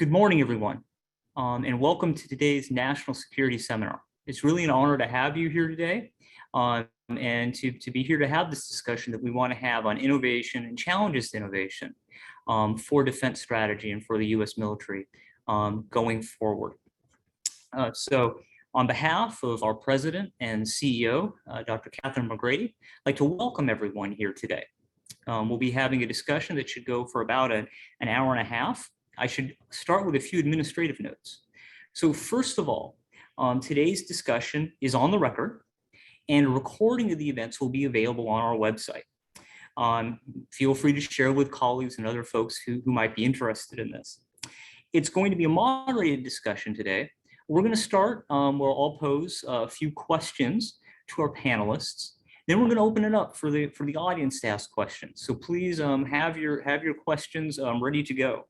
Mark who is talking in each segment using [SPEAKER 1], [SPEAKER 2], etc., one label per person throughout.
[SPEAKER 1] Good morning, everyone, and welcome to today's National Security Seminar. It's really an honor to have you here today and to be here to have this discussion that we want to have on innovation and challenges to innovation for defense strategy and for the U.S. military going forward. So on behalf of our President and CEO, Dr. Catherine McGrady, I'd like to welcome everyone here today. We'll be having a discussion that should go for about an hour and a half. I should start with a few administrative notes. So first of all, today's discussion is on the record, and a recording of the events will be available on our website. Feel free to share with colleagues and other folks who might be interested in this. It's going to be a moderated discussion today. We're going to start where I'll pose a few questions to our panelists. Then we're going to open it up for the audience to ask questions. So please have your questions ready to go.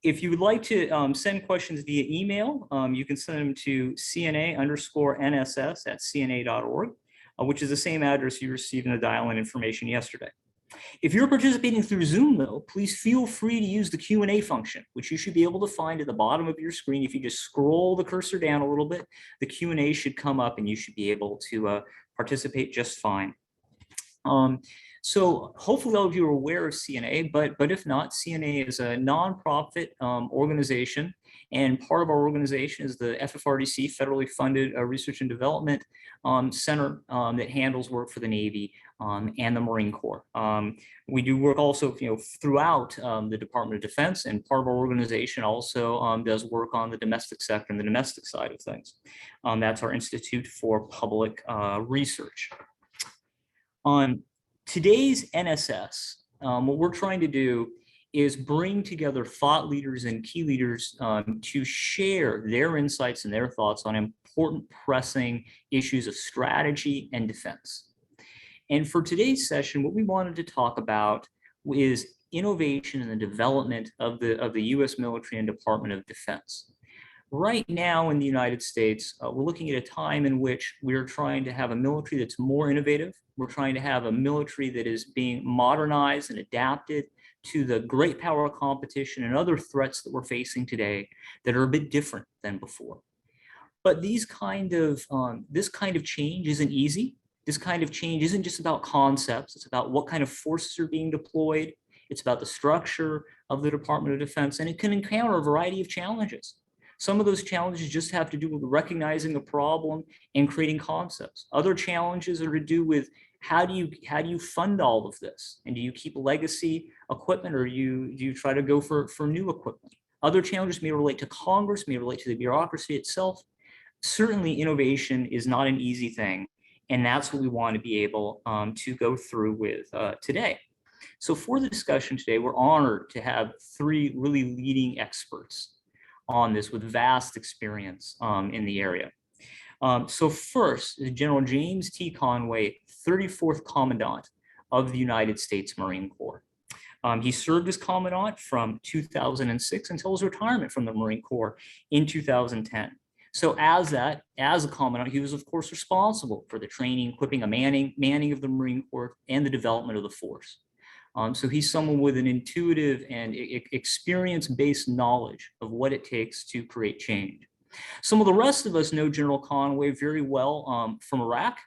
[SPEAKER 1] If you would like to send questions via email, you can send them to CNA_NSS@cna.org, which is the same address you received in the dial-in information yesterday. If you're participating through Zoom, though, please feel free to use the Q&A function, which you should be able to find at the bottom of your screen. If you just scroll the cursor down a little bit, the Q&A should come up and you should be able to participate just fine. So hopefully all of you are aware of CNA, but if not, CNA is a nonprofit organization, and part of our organization is the FFRDC, federally funded research and development center that handles work for the Navy and the Marine Corps. We do work also, throughout the Department of Defense, and part of our organization also does work on the domestic sector and the domestic side of things. That's our Institute for Public Research. On today's NSS, what we're trying to do is bring together thought leaders and key leaders to share their insights and their thoughts on important pressing issues of strategy and defense. And for today's session, what we wanted to talk about is innovation and the development of the U.S. military and Department of Defense. Right now in the United States, we're looking at a time in which we're trying to have a military that's more innovative. We're trying to have a military that is being modernized and adapted to the great power competition and other threats that we're facing today that are a bit different than before. But this kind of change isn't easy. This kind of change isn't just about concepts. It's about what kind of forces are being deployed. It's about the structure of the Department of Defense, and it can encounter a variety of challenges. Some of those challenges just have to do with recognizing a problem and creating concepts. Other challenges are to do with how do you fund all of this? And do you keep legacy equipment, or do you try to go for new equipment? Other challenges may relate to Congress, may relate to the bureaucracy itself. Certainly innovation is not an easy thing, and that's what we want to be able to go through with today. So for the discussion today, we're honored to have three really leading experts on this with vast experience in the area. So first, General James T. Conway, 34th Commandant of the United States Marine Corps. He served as Commandant from 2006 until his retirement from the Marine Corps in 2010. So as a Commandant, he was of course responsible for the training, equipping, and manning of the Marine Corps and the development of the force. So he's someone with an intuitive and experience-based knowledge of what it takes to create change. Some of the rest of us know General Conway very well from Iraq,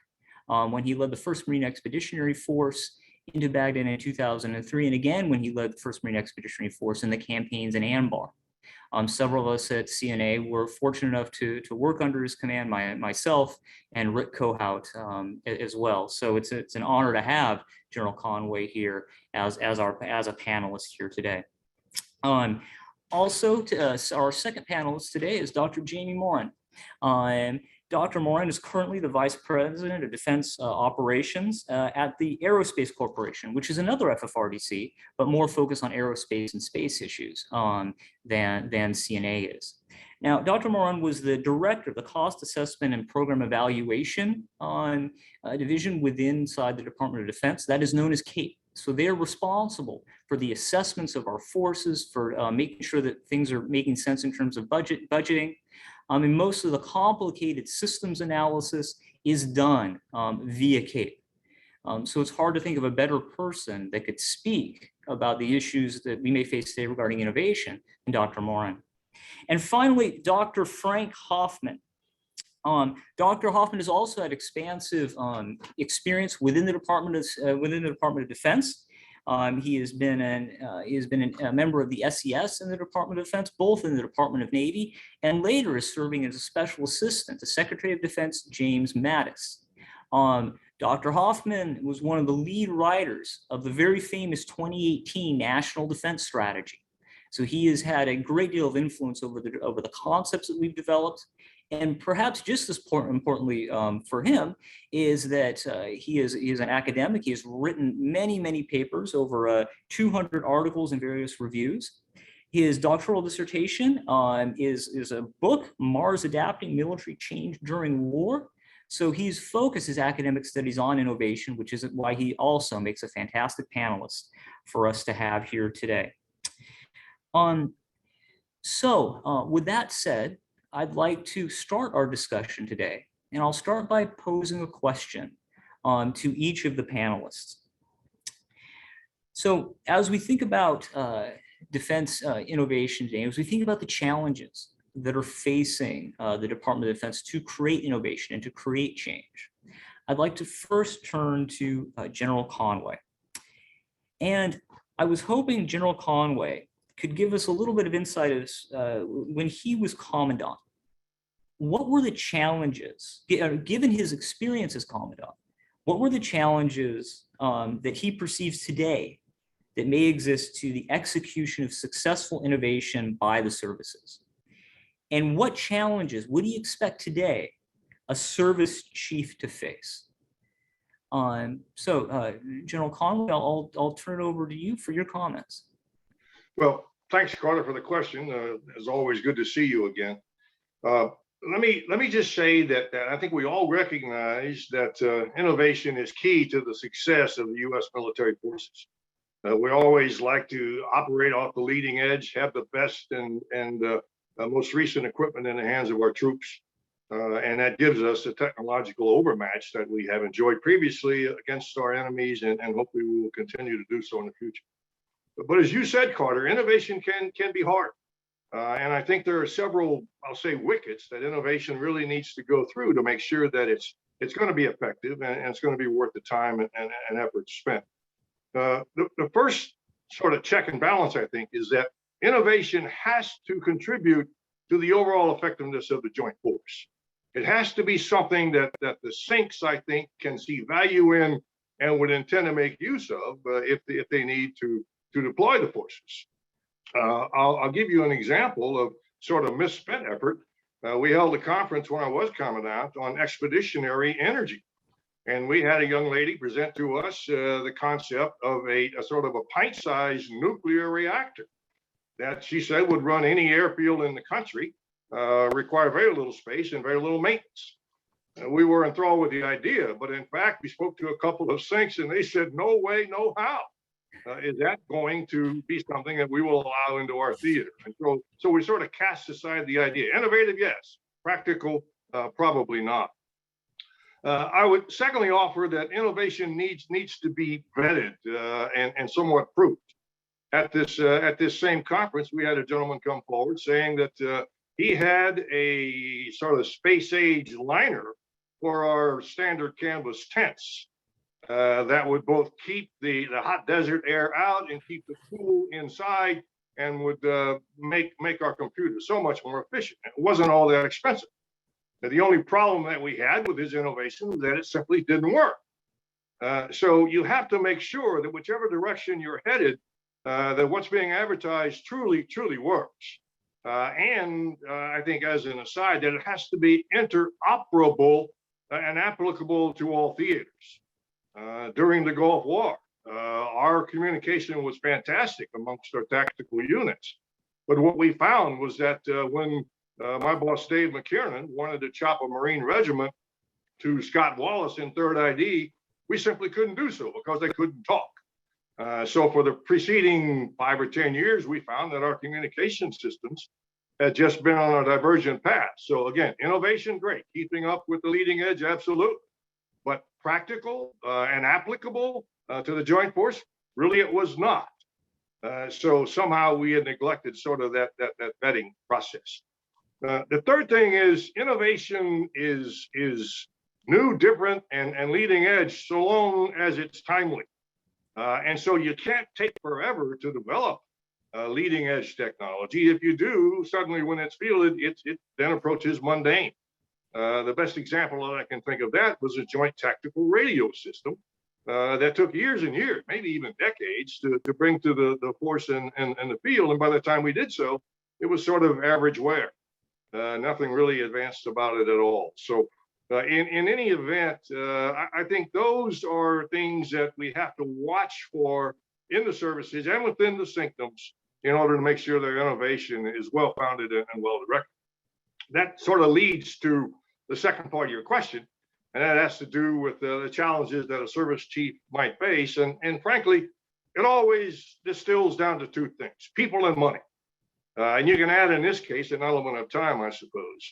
[SPEAKER 1] when he led the 1st Marine Expeditionary Force into Baghdad in 2003, and again when he led the 1st Marine Expeditionary Force in the campaigns in Anbar. Several of us at CNA were fortunate enough to work under his command, myself and Rick Kohout as well. So it's an honor to have General Conway here as a panelist here today. Also, our second panelist today is Dr. Jamie Morin. Dr. Morin is currently the Vice President of Defense Operations at the Aerospace Corporation, which is another FFRDC, but more focused on aerospace and space issues than CNA is. Now, Dr. Morin was the Director of the Cost Assessment and Program Evaluation division inside the Department of Defense. That is known as CAPE. So they're responsible for the assessments of our forces, for making sure that things are making sense in terms of budgeting. And most of the complicated systems analysis is done via CAPE. So it's hard to think of a better person that could speak about the issues that we may face today regarding innovation than Dr. Morin. And finally, Dr. Frank Hoffman. Dr. Hoffman has also had expansive experience within the Department of Defense. He has been a member of the SES in the Department of Defense, both in the Department of Navy, and later is serving as a special assistant to Secretary of Defense James Mattis. Dr. Hoffman was one of the lead writers of the very famous 2018 National Defense Strategy. So he has had a great deal of influence over the concepts that we've developed. And perhaps just as importantly for him is that he is an academic. He has written many papers, over 200 articles in various reviews. His doctoral dissertation is a book, Mars Adapting Military Change During War. So he's focused his academic studies on innovation, which is why he also makes a fantastic panelist for us to have here today. With that said, I'd like to start our discussion today, and I'll start by posing a question to each of the panelists. So as we think about defense innovation today, as we think about the challenges that are facing the Department of Defense to create innovation and to create change, I'd like to first turn to General Conway. And I was hoping General Conway could give us a little bit of insight as when he was Commandant. What were the challenges, given his experience as Commandant, what were the challenges that he perceives today that may exist to the execution of successful innovation by the services? And what challenges would he expect today a service chief to face? General Conway, I'll turn it over to you for your comments.
[SPEAKER 2] Well, thanks, Carter, for the question. It's always good to see you again. Let me just say that I think we all recognize that innovation is key to the success of the U.S. military forces. We always like to operate off the leading edge, have the best and most recent equipment in the hands of our troops. And that gives us a technological overmatch that we have enjoyed previously against our enemies, and hopefully we will continue to do so in the future. But as you said, Carter, innovation can be hard. And I think there are several, I'll say, wickets that innovation really needs to go through to make sure that it's going to be effective and it's going to be worth the time and effort spent. The first sort of check and balance, I think, is that innovation has to contribute to the overall effectiveness of the joint force. It has to be something that the sinks, I think, can see value in and would intend to make use of if they need to deploy the forces. I'll give you an example of sort of misspent effort. We held a conference when I was Commandant on expeditionary energy. And we had a young lady present to us the concept of a sort of a pint-sized nuclear reactor that she said would run any airfield in the country, require very little space and very little maintenance. We were enthralled with the idea, but in fact, we spoke to a couple of sinks and they said, no way, no how. Is that going to be something that we will allow into our theater? And so we sort of cast aside the idea. Innovative, yes. Practical, probably not. I would secondly offer that innovation needs to be vetted and somewhat proved. At this same conference, we had a gentleman come forward saying that he had a sort of space age liner for our standard canvas tents. That would both keep the hot desert air out and keep the cool inside, and would make our computers so much more efficient. It wasn't all that expensive. Now, the only problem that we had with his innovation was that it simply didn't work. So you have to make sure that whichever direction you're headed, that what's being advertised truly works. And I think, as an aside, that it has to be interoperable and applicable to all theaters. During the Gulf War, our communication was fantastic amongst our tactical units. But what we found was that when my boss, Dave McKiernan, wanted to chop a Marine regiment to Scott Wallace in 3rd ID, we simply couldn't do so because they couldn't talk. So for the preceding 5 or 10 years, we found that our communication systems had just been on a divergent path. So again, innovation, great. Keeping up with the leading edge, absolutely. But practical and applicable to the Joint Force? Really, it was not. So somehow we had neglected sort of that vetting process. The third thing is innovation is new, different, and leading edge so long as it's timely. And so you can't take forever to develop leading edge technology. If you do, suddenly when it's fielded, it then approaches mundane. The best example that I can think of that was a joint tactical radio system that took years and years, maybe even decades, to bring to the force and the field. And by the time we did so, it was sort of average wear. Nothing really advanced about it at all. So in any event, I think those are things that we have to watch for in the services and within the sanctums in order to make sure their innovation is well-founded and well-directed. That sort of leads to the second part of your question, and that has to do with the challenges that a service chief might face. And frankly, it always distills down to two things: people and money. And you can add in this case an element of time, I suppose.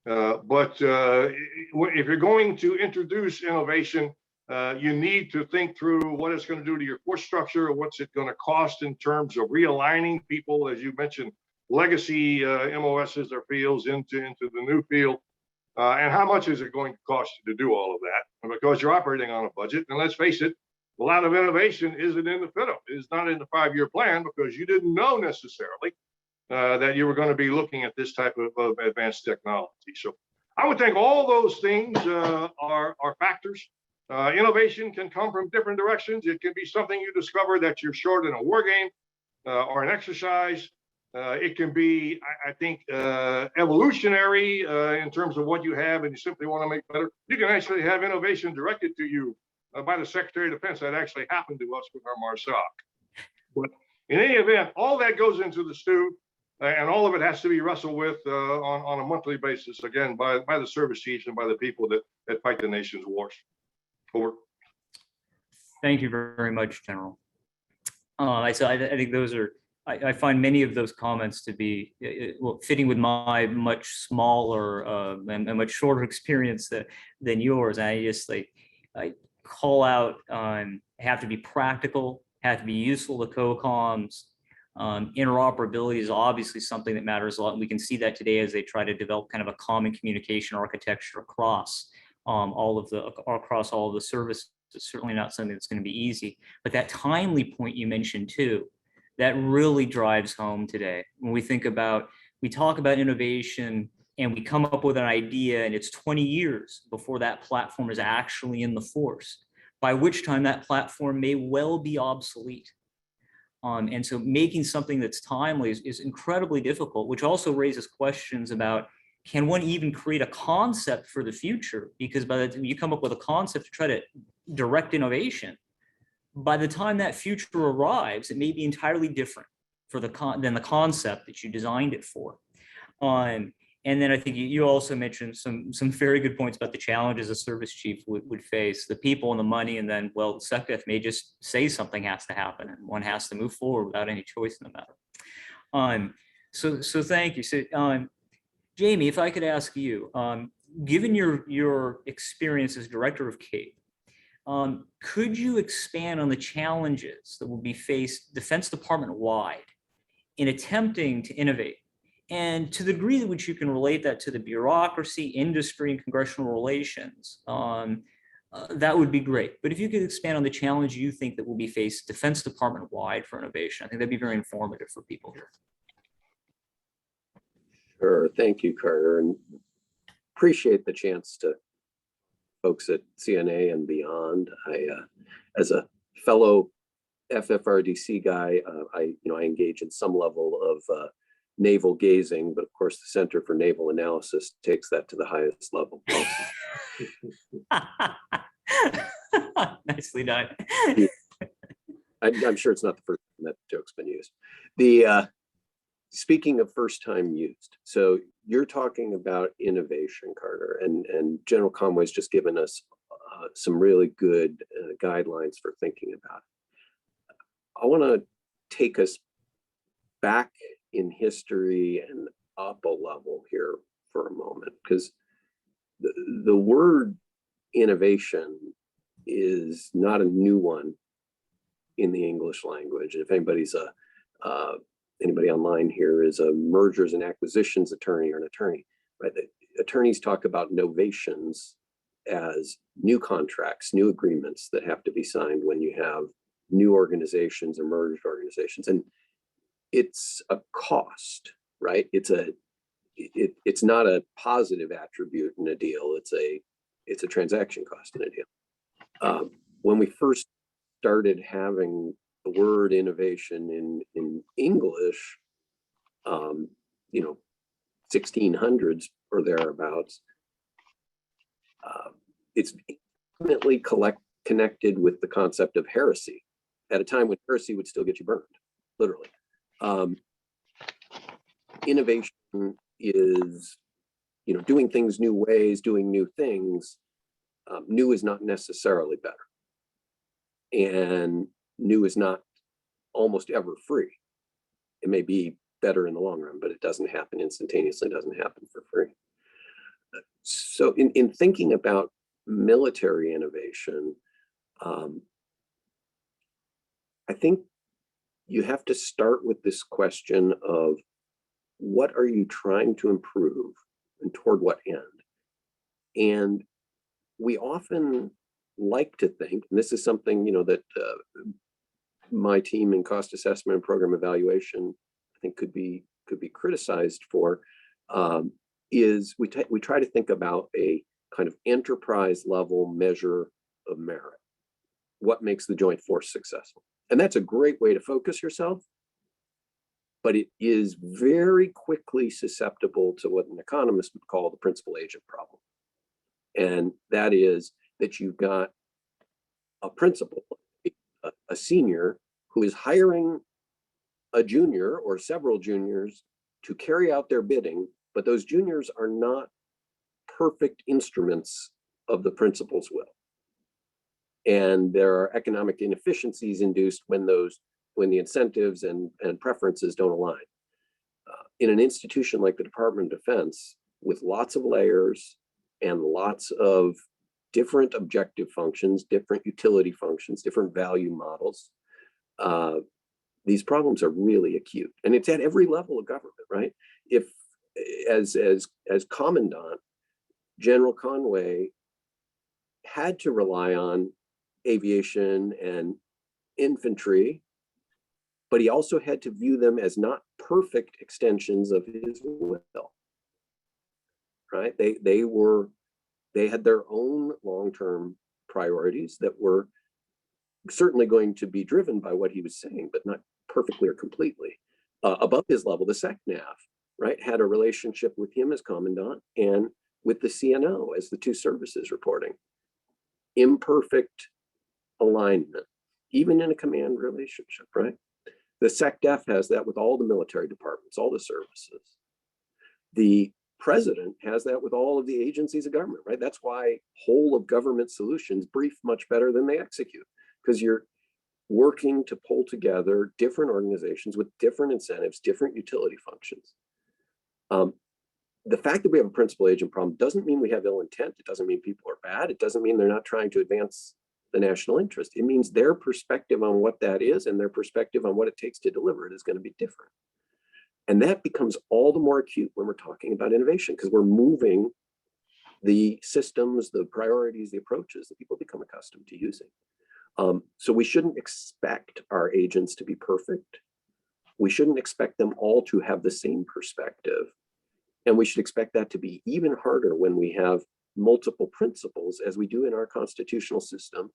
[SPEAKER 2] But if you're going to introduce innovation, you need to think through what it's going to do to your force structure, what's it going to cost in terms of realigning people, as you mentioned, legacy MOSs or fields into the new field, and how much is it going to cost you to do all of that? And because you're operating on a budget, and let's face it, a lot of innovation isn't in the FIDO. It's not in the 5-year plan because you didn't know necessarily that you were going to be looking at this type of advanced technology. So I would think all those things are factors. Innovation can come from different directions. It can be something you discover that you're short in a war game or an exercise. It can be, I think, evolutionary in terms of what you have and you simply want to make better. You can actually have innovation directed to you by the Secretary of Defense. That actually happened to us with our MARSOC. But in any event, all that goes into the stew. And all of it has to be wrestled with on a monthly basis, again, by the service chiefs and by the people that fight the nation's wars. Over.
[SPEAKER 1] Thank you very much, General. I think those are, I find many of those comments to be fitting with my much smaller and much shorter experience than yours. And I call out, have to be practical, have to be useful to COCOMs. Interoperability is obviously something that matters a lot. And we can see that today as they try to develop kind of a common communication architecture across all of the services. It's certainly not something that's going to be easy. But that timely point you mentioned too, that really drives home today. When we talk about innovation and we come up with an idea and it's 20 years before that platform is actually in the force, by which time that platform may well be obsolete. And so making something that's timely is incredibly difficult, which also raises questions about, can one even create a concept for the future? Because by the time you come up with a concept to try to direct innovation, by the time that future arrives, it may be entirely different than the concept that you designed it for. And then I think you also mentioned some very good points about the challenges a service chief would face, the people and the money, and then, well, SecDef may just say something has to happen and one has to move forward without any choice in the matter. So thank you. So Jamie, if I could ask you, given your experience as director of CAPE, could you expand on the challenges that will be faced Defense Department wide in attempting to innovate? And to the degree to which you can relate that to the bureaucracy, industry, and congressional relations, that would be great. But if you could expand on the challenge you think that will be faced Defense Department wide for innovation, I think that'd be very informative for people here.
[SPEAKER 3] Sure, thank you, Carter, and appreciate the chance to folks at CNA and beyond. As a fellow FFRDC guy, I engage in some level of naval gazing, but of course the Center for Naval Analysis takes that to the highest level.
[SPEAKER 1] Nicely done.
[SPEAKER 3] I'm sure it's not the first time that joke's been used. Speaking of first time used, so you're talking about innovation, Carter, and General Conway's just given us some really good guidelines for thinking about it. I want to take us back in history and up a level here for a moment, because the word innovation is not a new one in the English language. If anybody's anybody online here is a mergers and acquisitions attorney or an attorney, right? The attorneys talk about novations as new contracts, new agreements that have to be signed when you have new organizations or merged organizations. And it's a cost, right? It's not a positive attribute in a deal. It's a transaction cost in a deal. When we first started having the word innovation in English, 1600s or thereabouts, it's intimately connected with the concept of heresy at a time when heresy would still get you burned, literally. Innovation is, doing things new ways, doing new things. New is not necessarily better. And new is not almost ever free. It may be better in the long run, but it doesn't happen instantaneously, it doesn't happen for free. So in thinking about military innovation, I think you have to start with this question of what are you trying to improve and toward what end? And we often like to think, and this is something that my team in cost assessment and program evaluation, I think could be criticized for, is we try to think about a kind of enterprise level measure of merit. What makes the joint force successful? And that's a great way to focus yourself, but it is very quickly susceptible to what an economist would call the principal agent problem. And that is that you've got a principal, a senior, who is hiring a junior or several juniors to carry out their bidding, but those juniors are not perfect instruments of the principal's will. And there are economic inefficiencies induced when the incentives and preferences don't align. In an institution like the Department of Defense, with lots of layers and lots of different objective functions, different utility functions, different value models, these problems are really acute. And it's at every level of government, right? If, as Commandant, General Conway had to rely on aviation and infantry, but he also had to view them as not perfect extensions of his will, right? They had their own long-term priorities that were certainly going to be driven by what he was saying, but not perfectly or completely. Above his level, the SecNav, right, had a relationship with him as Commandant and with the CNO as the two services reporting. Imperfect alignment, even in a command relationship, right? The SecDef has that with all the military departments, all the services. The president has that with all of the agencies of government, right? That's why whole of government solutions brief much better than they execute, because you're working to pull together different organizations with different incentives, different utility functions. The fact that we have a principal agent problem doesn't mean we have ill intent. It doesn't mean people are bad. It doesn't mean they're not trying to advance the national interest. It means their perspective on what that is and their perspective on what it takes to deliver it is going to be different. And that becomes all the more acute when we're talking about innovation, because we're moving the systems, the priorities, the approaches that people become accustomed to using. So we shouldn't expect our agents to be perfect. We shouldn't expect them all to have the same perspective. And we should expect that to be even harder when we have multiple principles, as we do in our constitutional system,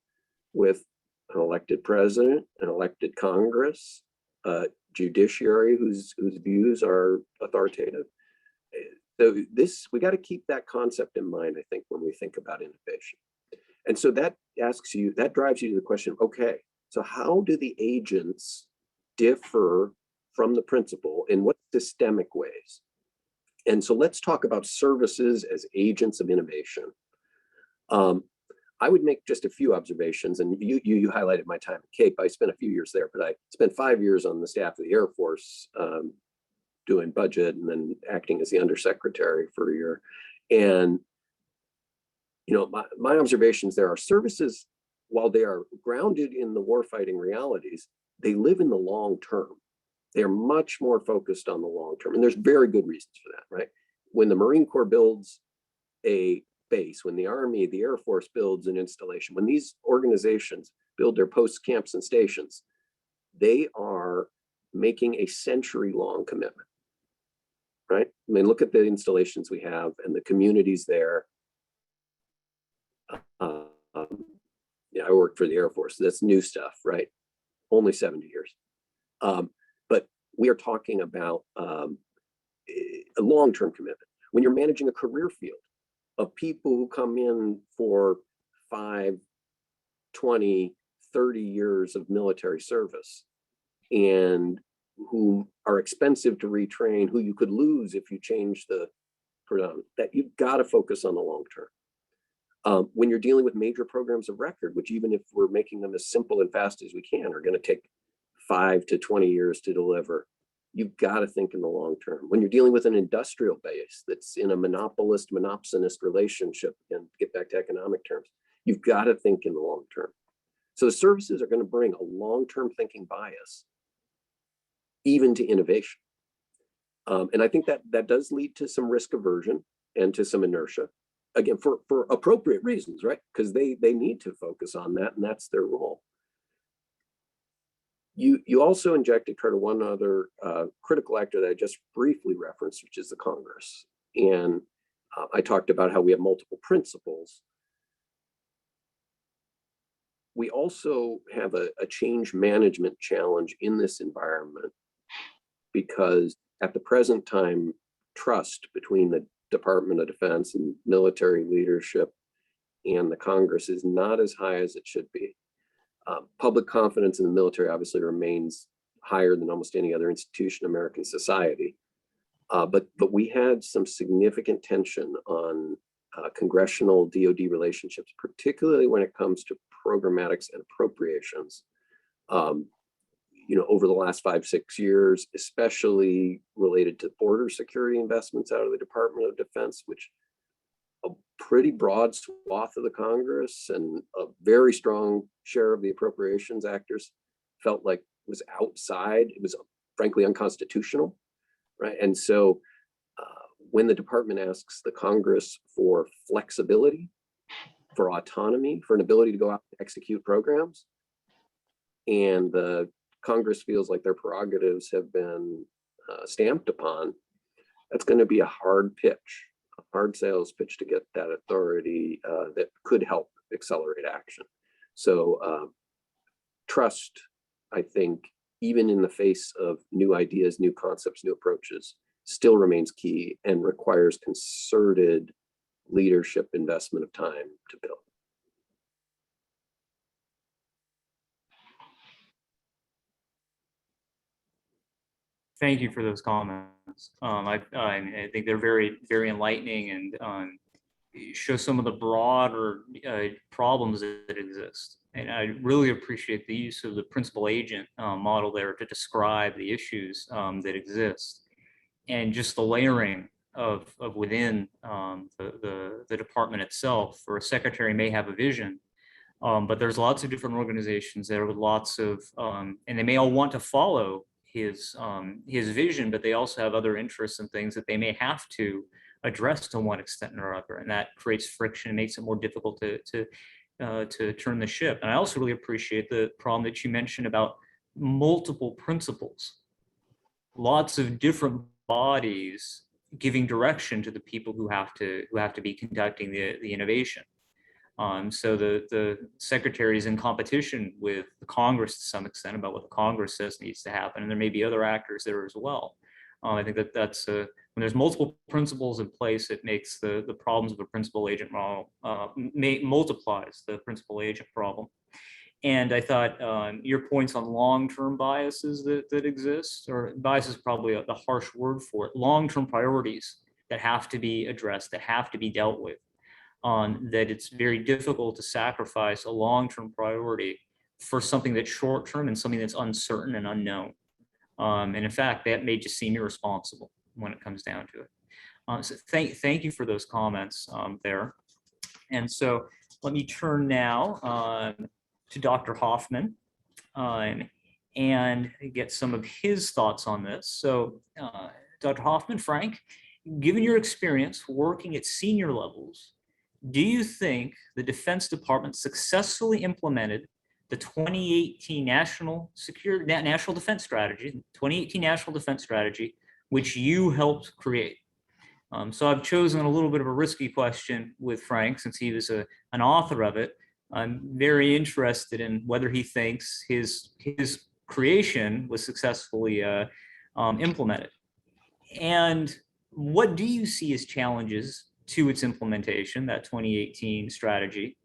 [SPEAKER 3] with an elected president, an elected Congress, a judiciary whose views are authoritative. So we got to keep that concept in mind, I think, when we think about innovation. And so that drives you to the question, okay, so how do the agents differ from the principal in what systemic ways? And so let's talk about services as agents of innovation. I would make just a few observations, and you highlighted my time at Cape. I spent a few years there, but I spent 5 years on the staff of the Air Force doing budget and then acting as the undersecretary for a year. And my observations there are services while they are grounded in the warfighting realities, they live in the long term. They're much more focused on the long term. And there's very good reasons for that, right? When the Marine Corps builds a base, when the Army, the Air Force builds an installation, when these organizations build their posts, camps, and stations, they are making a century-long commitment, right? I mean, look at the installations we have and the communities there. Yeah, I worked for the Air Force. That's new stuff, right? Only 70 years. But we are talking about a long-term commitment. When you're managing a career field of people who come in for 5, 20, 30 years of military service and who are expensive to retrain, who you could lose if you change the predominant, that you've got to focus on the long term. When you're dealing with major programs of record, which even if we're making them as simple and fast as we can, are going to take 5 to 20 years to deliver, you've got to think in the long term. When you're dealing with an industrial base that's in a monopsonist relationship, and get back to economic terms, you've got to think in the long term. So the services are going to bring a long-term thinking bias even to innovation. And I think that does lead to some risk aversion and to some inertia, again, for appropriate reasons, right? Because they need to focus on that, and that's their role. You also injected, Carter, one other critical actor that I just briefly referenced, which is the Congress. And I talked about how we have multiple principles. We also have a change management challenge in this environment, because at the present time, trust between the Department of Defense and military leadership and the Congress is not as high as it should be. Public confidence in the military obviously remains higher than almost any other institution in American society. But we had some significant tension on congressional DoD relationships, particularly when it comes to programmatics and appropriations. Over the last 5-6 years, especially related to border security investments out of the Department of Defense, which a pretty broad swath of the Congress and a very strong share of the appropriations actors felt like was outside. It was frankly unconstitutional, right? And so when the department asks the Congress for flexibility, for autonomy, for an ability to go out and execute programs, and the Congress feels like their prerogatives have been stamped upon, that's going to be a hard pitch, a hard sales pitch to get that authority that could help accelerate action. So trust, I think, even in the face of new ideas, new concepts, new approaches, still remains key and requires concerted leadership investment of time to build.
[SPEAKER 1] Thank you for those comments. I think they're very, very enlightening and show some of the broader problems that exist. And I really appreciate the use of the principal agent model there to describe the issues that exist, and just the layering of within the department itself. For a secretary may have a vision, but there's lots of different organizations there with lots of, and they may all want to follow his vision, but they also have other interests and things that they may have to address to one extent or other, and that creates friction and makes it more difficult to turn the ship. And I also really appreciate the problem that you mentioned about multiple principles, lots of different bodies giving direction to the people who have to be conducting the innovation. So the secretary is in competition with the Congress to some extent about what the Congress says needs to happen, and there may be other actors there as well. I think that's when there's multiple principles in place, it makes the problems of a principal agent model multiplies the principal agent problem. And I thought your points on long-term biases that exist, or bias is probably the harsh word for it, long-term priorities that have to be addressed, that have to be dealt with. That it's very difficult to sacrifice a long-term priority for something that's short-term and something that's uncertain and unknown. And in fact, that may just seem irresponsible when it comes down to it. So thank you for those comments there. And so let me turn now to Dr. Hoffman and get some of his thoughts on this. So, Dr. Hoffman, Frank, given your experience working at senior levels, do you think the Defense Department successfully implemented the 2018 National Defense Strategy, 2018 National Defense Strategy, which you helped create? So I've chosen a little bit of a risky question with Frank since he was an author of it. I'm very interested in whether he thinks his creation was successfully implemented. And what do you see as challenges to its implementation, that 2018 strategy?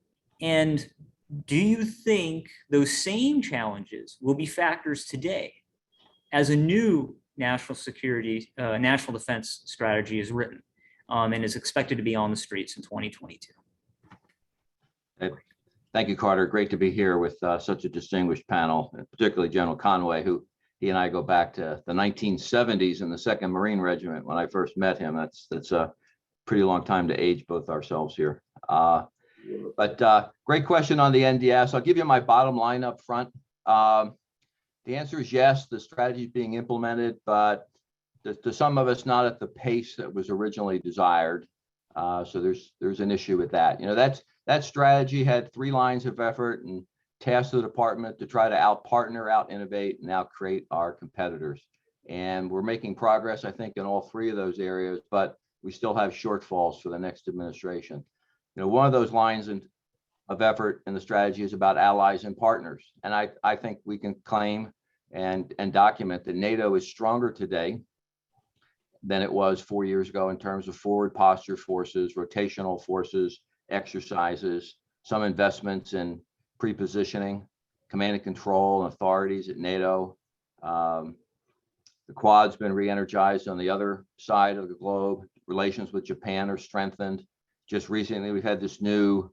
[SPEAKER 1] And do you think those same challenges will be factors today as a new national defense strategy is written and is expected to be on the streets in 2022?
[SPEAKER 4] Thank you, Carter. Great to be here with such a distinguished panel, particularly General Conway, who he and I go back to the 1970s in the 2nd Marine Regiment when I first met him. That's a pretty long time to age both ourselves here. But great question on the NDS. I'll give you my bottom line up front. The answer is yes, the strategy is being implemented, but to some of us, not at the pace that was originally desired. So there's an issue with that. You know, that strategy had 3 lines of effort and tasked the department to try to out-partner, out-innovate, and out-create our competitors. And we're making progress, I think, in all 3 of those areas, but we still have shortfalls for the next administration. You know, one of those lines of effort in the strategy is about allies and partners. And I think we can claim and document that NATO is stronger today than it was 4 years ago in terms of forward posture forces, rotational forces, exercises, some investments in pre-positioning, command and control and authorities at NATO. The Quad's been re-energized on the other side of the globe. Relations with Japan are strengthened. Just recently, we've had this new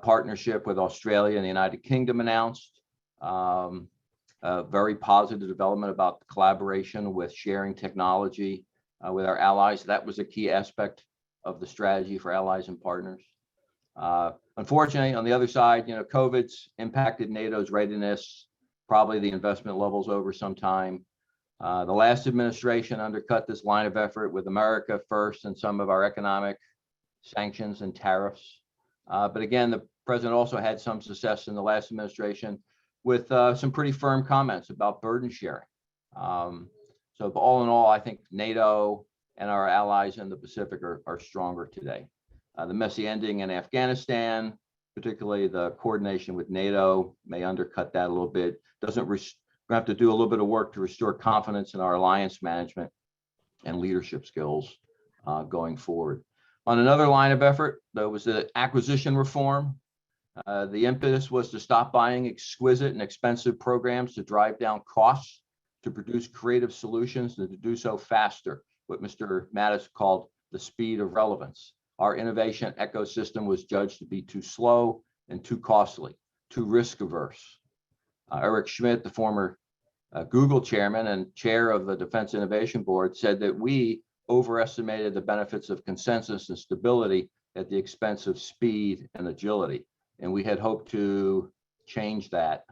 [SPEAKER 4] partnership with Australia and the United Kingdom announced. A very positive development about the collaboration with sharing technology with our allies. That was a key aspect of the strategy for allies and partners. Unfortunately, on the other side, you know, COVID's impacted NATO's readiness, probably the investment levels over some time. The last administration undercut this line of effort with America first and some of our economic sanctions and tariffs. But again, the president also had some success in the last administration with some pretty firm comments about burden sharing. So all in all, I think NATO and our allies in the Pacific are stronger today. The messy ending in Afghanistan, particularly the coordination with NATO, may undercut that a little bit. We have to do a little bit of work to restore confidence in our alliance management and leadership skills going forward. On another line of effort, there was the acquisition reform. The impetus was to stop buying exquisite and expensive programs to drive down costs, to produce creative solutions, and to do so faster, what Mr. Mattis called the speed of relevance. Our innovation ecosystem was judged to be too slow and too costly, too risk averse. Eric Schmidt, the former Google chairman and chair of the Defense Innovation Board, said that we overestimated the benefits of consensus and stability at the expense of speed and agility. And we had hoped to change that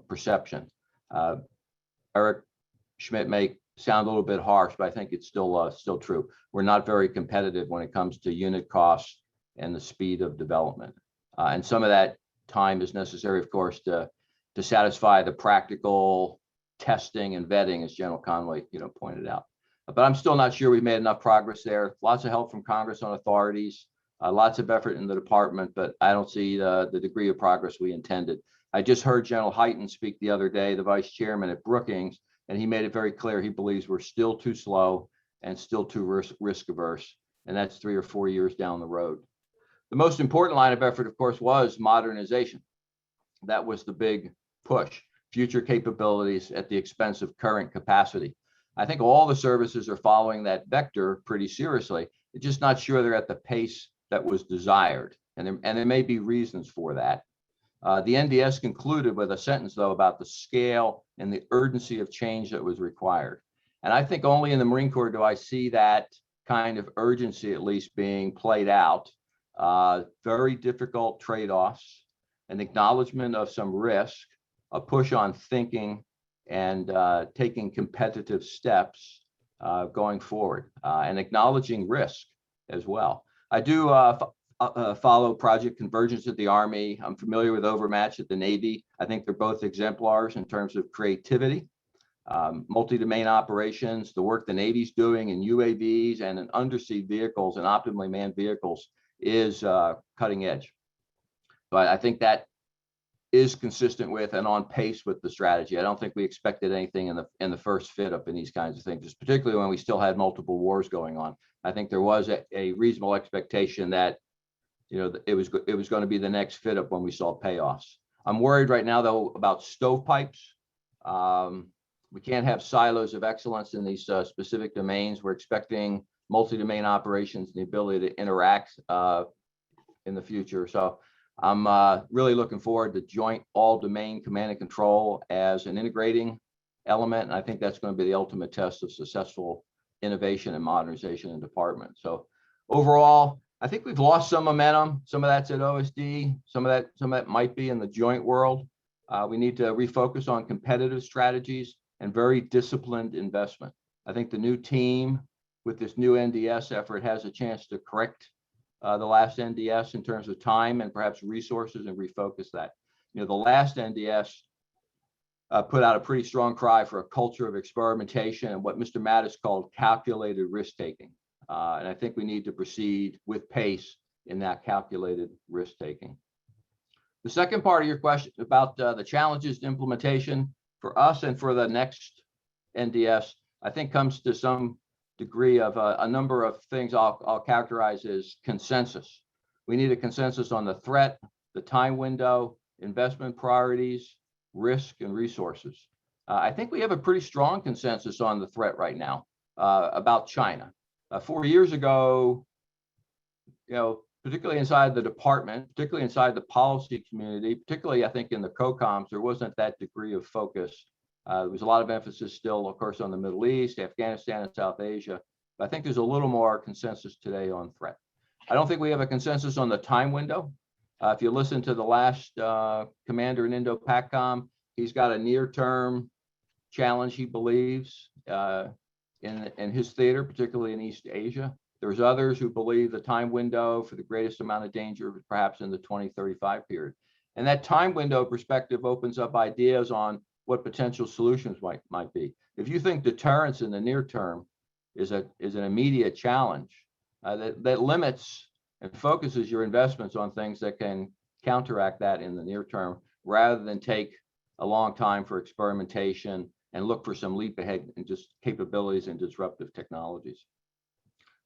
[SPEAKER 4] perception. Eric Schmidt may sound a little bit harsh, but I think it's still true. We're not very competitive when it comes to unit costs and the speed of development. And some of that time is necessary, of course, to satisfy the practical testing and vetting, as General Conway, pointed out. But I'm still not sure we've made enough progress there. Lots of help from Congress on authorities, lots of effort in the department, but I don't see the degree of progress we intended. I just heard General Hyten speak the other day, the vice chairman at Brookings, and he made it very clear he believes we're still too slow and still too risk averse, and that's 3 or 4 years down the road. The most important line of effort, of course, was modernization. That was the big push, future capabilities at the expense of current capacity. I think all the services are following that vector pretty seriously. They're just not sure they're at the pace that was desired, and there may be reasons for that. The NDS concluded with a sentence, though, about the scale and the urgency of change that was required. And I think only in the Marine Corps do I see that kind of urgency, at least, being played out. Very difficult trade-offs. an acknowledgement of some risk, a push on thinking and taking competitive steps going forward, and acknowledging risk as well. I do follow Project Convergence at the Army. I'm familiar with Overmatch at the Navy. I think they're both exemplars in terms of creativity, multi-domain operations, the work the Navy's doing in UAVs and in undersea vehicles and optimally manned vehicles is cutting edge. But I think that is consistent with and on pace with the strategy. I don't think we expected anything in the first fit up in these kinds of things, just particularly when we still had multiple wars going on. I think there was a reasonable expectation that, you know, it was going to be the next fit up when we saw payoffs. I'm worried right now though about stovepipes. We can't have silos of excellence in these specific domains. We're expecting multi-domain operations and the ability to interact in the future. So I'm really looking forward to joint all-domain command and control as an integrating element. And I think that's going to be the ultimate test of successful innovation and modernization in department. So overall, I think we've lost some momentum. Some of that's at OSD. Some of that might be in the joint world. We need to refocus on competitive strategies and very disciplined investment. I think the new team with this new NDS effort has a chance to correct the last NDS in terms of time and perhaps resources and refocus that. You know, the last NDS put out a pretty strong cry for a culture of experimentation and what Mr. Mattis called calculated risk-taking. And I think we need to proceed with pace in that calculated risk-taking. The second part of your question about the challenges to implementation for us and for the next NDS, I think comes to some degree of a number of things I'll characterize as consensus. We need a consensus on the threat, the time window, investment priorities, risk, and resources. I think we have a pretty strong consensus on the threat right now about China. 4 years ago, you know, particularly inside the department, particularly inside the policy community, particularly I think in the COCOMs, there wasn't that degree of focus. There was a lot of emphasis still, of course, on the Middle East, Afghanistan, and South Asia. But I think there's a little more consensus today on threat. I don't think we have a consensus on the time window. If you listen to the last commander in Indo-PACOM, he's got a near-term challenge, he believes, in his theater, particularly in East Asia. There's others who believe the time window for the greatest amount of danger is perhaps in the 2035 period. And that time window perspective opens up ideas on what potential solutions might be. If you think deterrence in the near term is an immediate challenge, that limits and focuses your investments on things that can counteract that in the near term, rather than take a long time for experimentation and look for some leap ahead in just capabilities and disruptive technologies.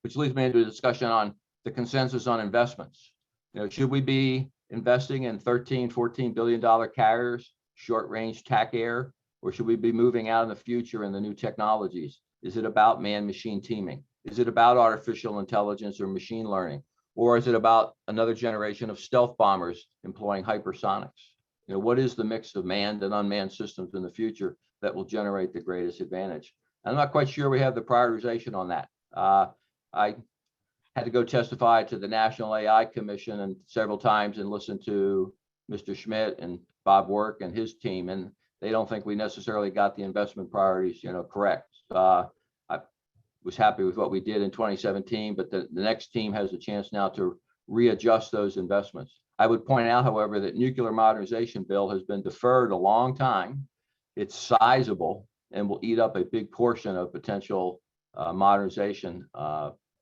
[SPEAKER 4] Which leads me into a discussion on the consensus on investments. You know, should we be investing in $13-14 billion carriers, short-range TAC air, or should we be moving out in the future in the new technologies? Is it about man-machine teaming? Is it about artificial intelligence or machine learning? Or is it about another generation of stealth bombers employing hypersonics? You know, what is the mix of manned and unmanned systems in the future that will generate the greatest advantage? I'm not quite sure we have the prioritization on that. I had to go testify to the National AI Commission and several times and listen to Mr. Schmidt and Bob Work and his team, and they don't think we necessarily got the investment priorities, you know, correct. I was happy with what we did in 2017, but the next team has a chance now to readjust those investments. I would point out, however, that nuclear modernization bill has been deferred a long time. It's sizable and will eat up a big portion of potential modernization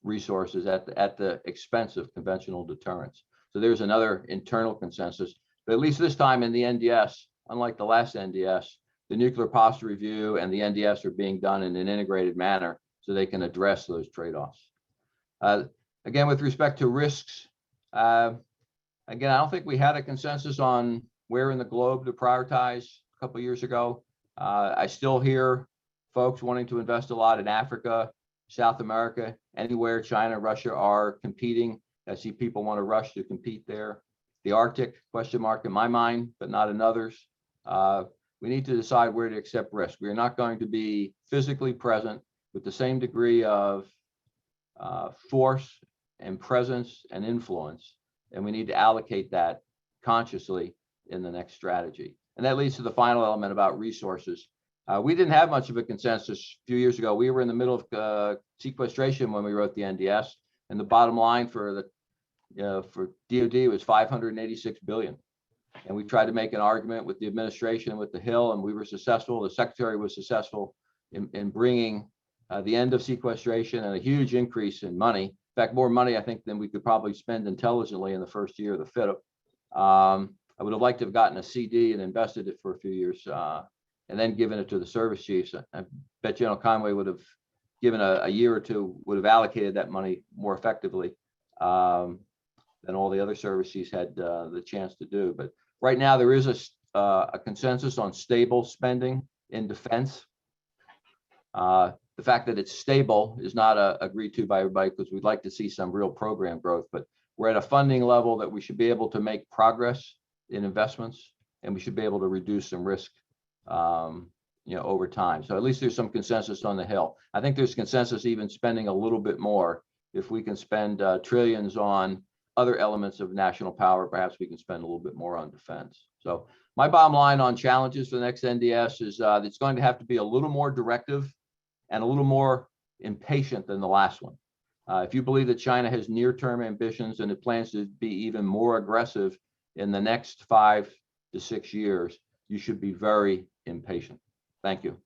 [SPEAKER 4] resources at the expense of conventional deterrence. So there's another internal consensus. But at least this time in the NDS, unlike the last NDS, the nuclear posture review and the NDS are being done in an integrated manner so they can address those trade-offs. Again, with respect to risks, again, I don't think we had a consensus on where in the globe to prioritize a couple of years ago. I still hear folks wanting to invest a lot in Africa, South America, anywhere China, Russia are competing. I see people want to rush to compete there. The Arctic, question mark in my mind, but not in others. We need to decide where to accept risk. We are not going to be physically present with the same degree of force and presence and influence, and we need to allocate that consciously in the next strategy. And that leads to the final element about resources. We didn't have much of a consensus a few years ago. We were in the middle of sequestration when we wrote the NDS, and the bottom line for DoD was $586 billion. And we tried to make an argument with the administration, with the Hill, and we were successful. The Secretary was successful in bringing the end of sequestration and a huge increase in money. In fact, more money, I think, than we could probably spend intelligently in the first year of the FIT. I would have liked to have gotten a CD and invested it for a few years and then given it to the service chiefs. I bet General Conway would have given a year or two, would have allocated that money more effectively than all the other service chiefs had the chance to do. But right now, there is a consensus on stable spending in defense. The fact that it's stable is not agreed to by everybody, because we'd like to see some real program growth, but we're at a funding level that we should be able to make progress in investments, and we should be able to reduce some risk over time. So at least there's some consensus on the Hill. I think there's consensus even spending a little bit more. If we can spend trillions on other elements of national power, perhaps we can spend a little bit more on defense. So my bottom line on challenges for the next NDS is it's going to have to be a little more directive and a little more impatient than the last one. If you believe that China has near-term ambitions and it plans to be even more aggressive in the next 5 to 6 years, you should be very impatient. Thank you.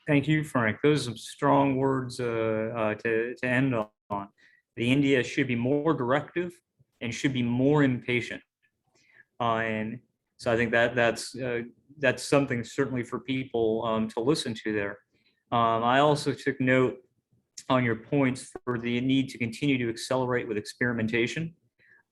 [SPEAKER 1] Thank you, Frank. Those are some strong words to end on. The India should be more directive and should be more impatient. And so I think that's something certainly for people to listen to there. I also took note on your points for the need to continue to accelerate with experimentation.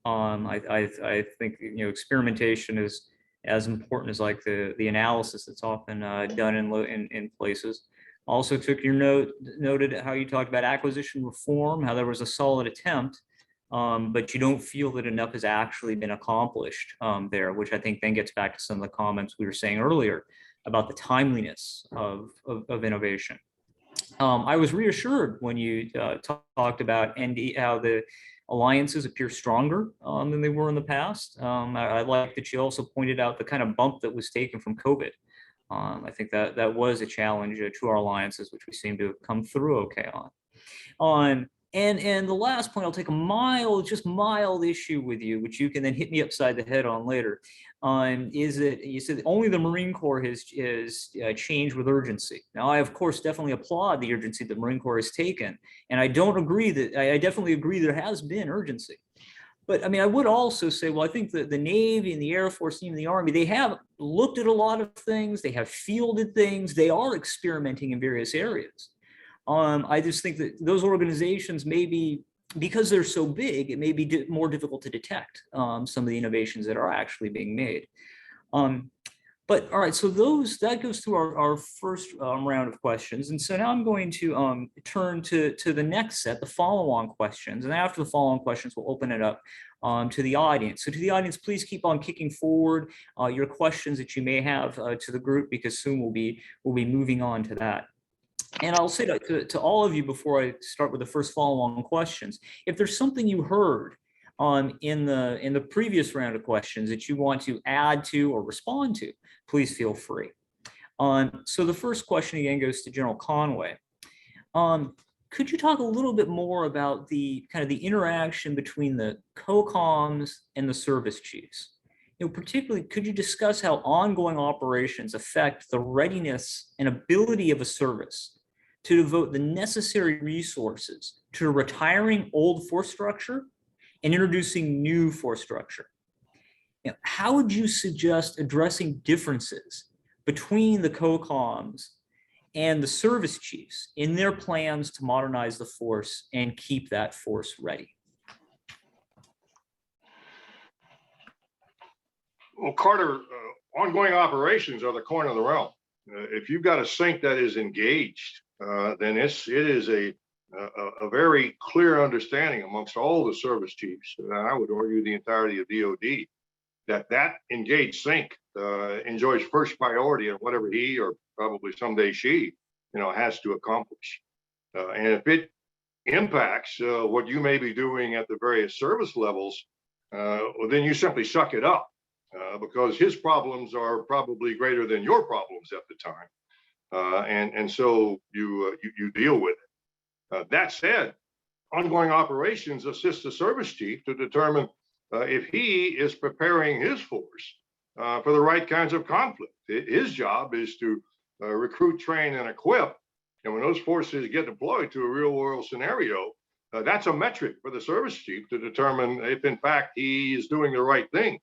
[SPEAKER 1] I think experimentation is as important as like the analysis that's often done in places. Also took your noted how you talked about acquisition reform, how there was a solid attempt, but you don't feel that enough has actually been accomplished there, which I think then gets back to some of the comments we were saying earlier about the timeliness of innovation. I was reassured when you talked about how the alliances appear stronger than they were in the past. I like that you also pointed out the kind of bump that was taken from COVID. I think that was a challenge to our alliances, which we seem to have come through okay on. And the last point, I'll take a mild issue with you, which you can then hit me upside the head on later, is that you said only the Marine Corps has changed with urgency. Now, I, of course, definitely applaud the urgency that the Marine Corps has taken. And I definitely agree there has been urgency. But I mean, I would also say, well, I think that the Navy and the Air Force, even the Army, they have looked at a lot of things. They have fielded things. They are experimenting in various areas. I just think that those organizations maybe, because they're so big, it may be more difficult to detect some of the innovations that are actually being made. But all right, so that goes through our first round of questions. And so now I'm going to turn to the next set, the follow-on questions. And after the follow-on questions, we'll open it up to the audience. So to the audience, please keep on kicking forward your questions that you may have to the group, because soon we'll be moving on to that. And I'll say to all of you before I start with the first follow-on questions, if there's something you heard in the previous round of questions that you want to add to or respond to, please feel free. So the first question again goes to General Conway. Could you talk a little bit more about the kind of the interaction between the COCOMs and the service chiefs? Particularly, could you discuss how ongoing operations affect the readiness and ability of a service to devote the necessary resources to retiring old force structure and introducing new force structure? How would you suggest addressing differences between the COCOMs and the service chiefs in their plans to modernize the force and keep that force ready?
[SPEAKER 2] Well, Carter, ongoing operations are the coin of the realm. If you've got a sink that is engaged, then it is a very clear understanding amongst all the service chiefs, and I would argue the entirety of DoD, that engaged sink enjoys first priority in whatever he, or probably someday she, has to accomplish. And if it impacts what you may be doing at the various service levels, well, then you simply suck it up because his problems are probably greater than your problems at the time. And so you deal with it. That said, ongoing operations assist the service chief to determine if he is preparing his force for the right kinds of conflict. His job is to recruit, train, and equip. And when those forces get deployed to a real world scenario, that's a metric for the service chief to determine if, in fact, he is doing the right thing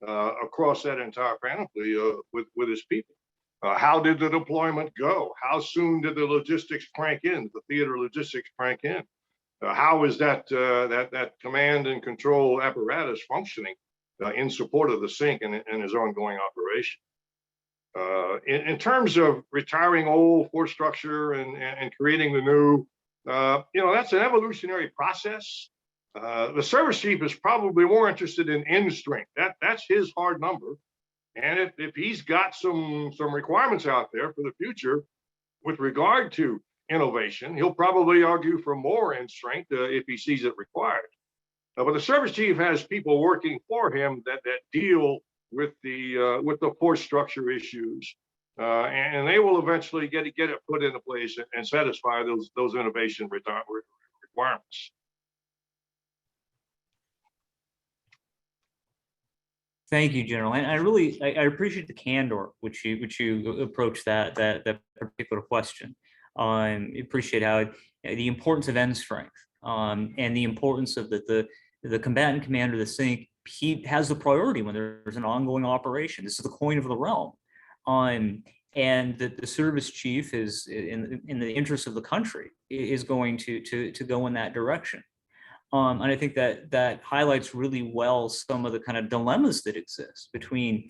[SPEAKER 2] across that entire panoply with his people. How did the deployment go? How soon did the logistics crank in, the theater logistics crank in? How is that command and control apparatus functioning in support of the sync and his ongoing operation? In terms of retiring old force structure and creating the new, that's an evolutionary process. The service chief is probably more interested in end strength. That's his hard number. And if he's got some requirements out there for the future with regard to innovation, he'll probably argue for more end strength if he sees it required. But the service chief has people working for him that deal with the force structure issues, and they will eventually get it put into place and satisfy those innovation requirements.
[SPEAKER 1] Thank you, General. And I appreciate the candor which you approach that particular question. I appreciate how the importance of end strength and the importance of the combatant commander, the sync. He has the priority when there's an ongoing operation. This is the coin of the realm, and the service chief is in the interest of the country is going to go in that direction. And I think that highlights really well some of the kind of dilemmas that exist between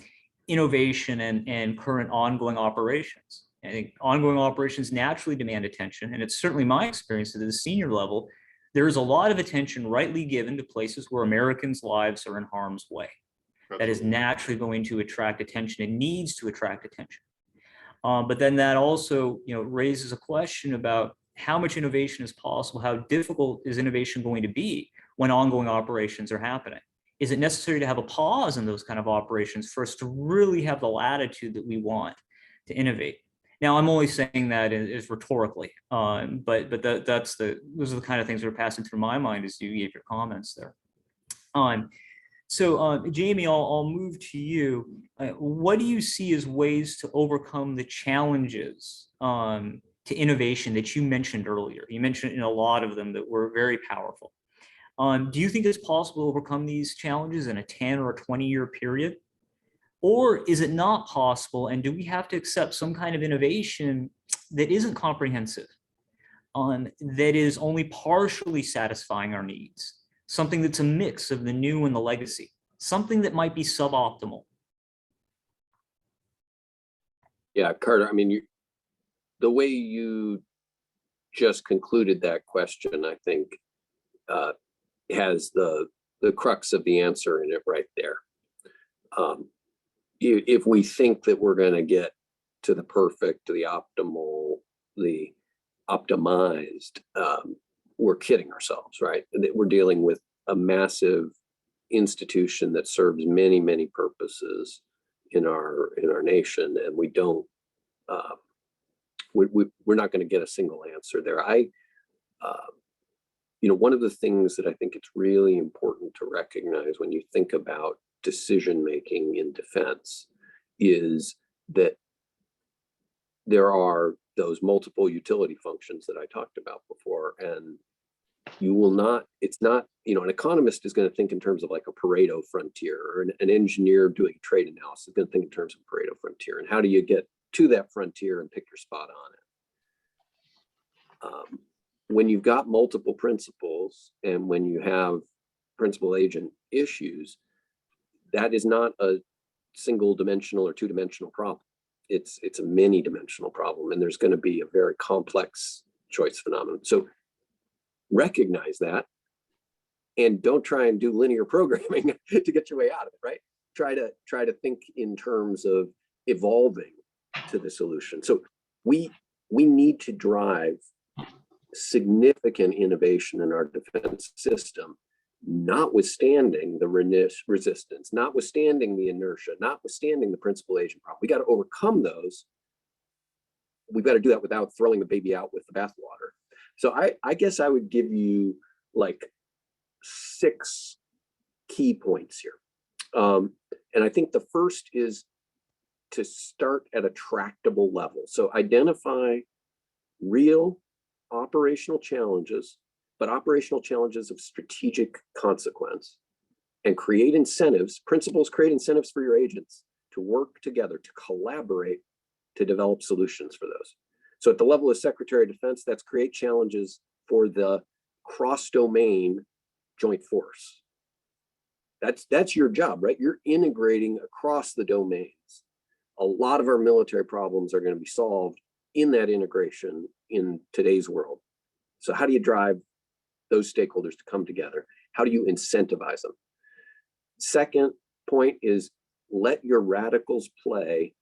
[SPEAKER 1] innovation and current ongoing operations. I think ongoing operations naturally demand attention, and it's certainly my experience at the senior level. There is a lot of attention rightly given to places where Americans' lives are in harm's way. That is naturally going to attract attention and needs to attract attention. But then that also, raises a question about how much innovation is possible. How difficult is innovation going to be when ongoing operations are happening? Is it necessary to have a pause in those kind of operations for us to really have the latitude that we want to innovate? Now, I'm only saying that is rhetorically, but those are the kind of things that are passing through my mind as you gave your comments there. So Jamie, I'll move to you. What do you see as ways to overcome the challenges to innovation that you mentioned earlier? You mentioned a lot of them that were very powerful. Do you think it's possible to overcome these challenges in a 10 or a 20-year period? Or is it not possible, and do we have to accept some kind of innovation that isn't comprehensive, that is only partially satisfying our needs, something that's a mix of the new and the legacy, something that might be suboptimal?
[SPEAKER 3] Yeah, Carter, I mean, the way you just concluded that question, I think, has the crux of the answer in it right there. If we think that we're going to get to the perfect, to the optimal, the optimized, we're kidding ourselves, right? That we're dealing with a massive institution that serves many, many purposes in our nation, and we don't. We're not going to get a single answer there. One of the things that I think it's really important to recognize when you think about decision making in defense is that there are those multiple utility functions that I talked about before, and you will not, it's not, an economist is going to think in terms of like a Pareto frontier, or an engineer doing trade analysis is going to think in terms of Pareto frontier, and how do you get to that frontier and pick your spot on it. When you've got multiple principles and when you have principal agent issues, that is not a single dimensional or two-dimensional problem. It's a many dimensional problem, and there's going to be a very complex choice phenomenon. So recognize that, and don't try and do linear programming to get your way out of it, right? Try to think in terms of evolving to the solution. So we need to drive significant innovation in our defense system notwithstanding the resistance, notwithstanding the inertia, notwithstanding the principal agent problem. We got to overcome those. We've got to do that without throwing the baby out with the bathwater. So I guess I would give you like 6 key points here. And I think the first is to start at a tractable level. So identify real operational challenges, but operational challenges of strategic consequence, and create incentives, principals create incentives for your agents to work together, to collaborate, to develop solutions for those. So at the level of Secretary of Defense, that's create challenges for the cross-domain joint force. That's your job, right? You're integrating across the domains. A lot of our military problems are going to be solved in that integration in today's world. So how do you drive those stakeholders to come together? How do you incentivize them? Second point is let your radicals play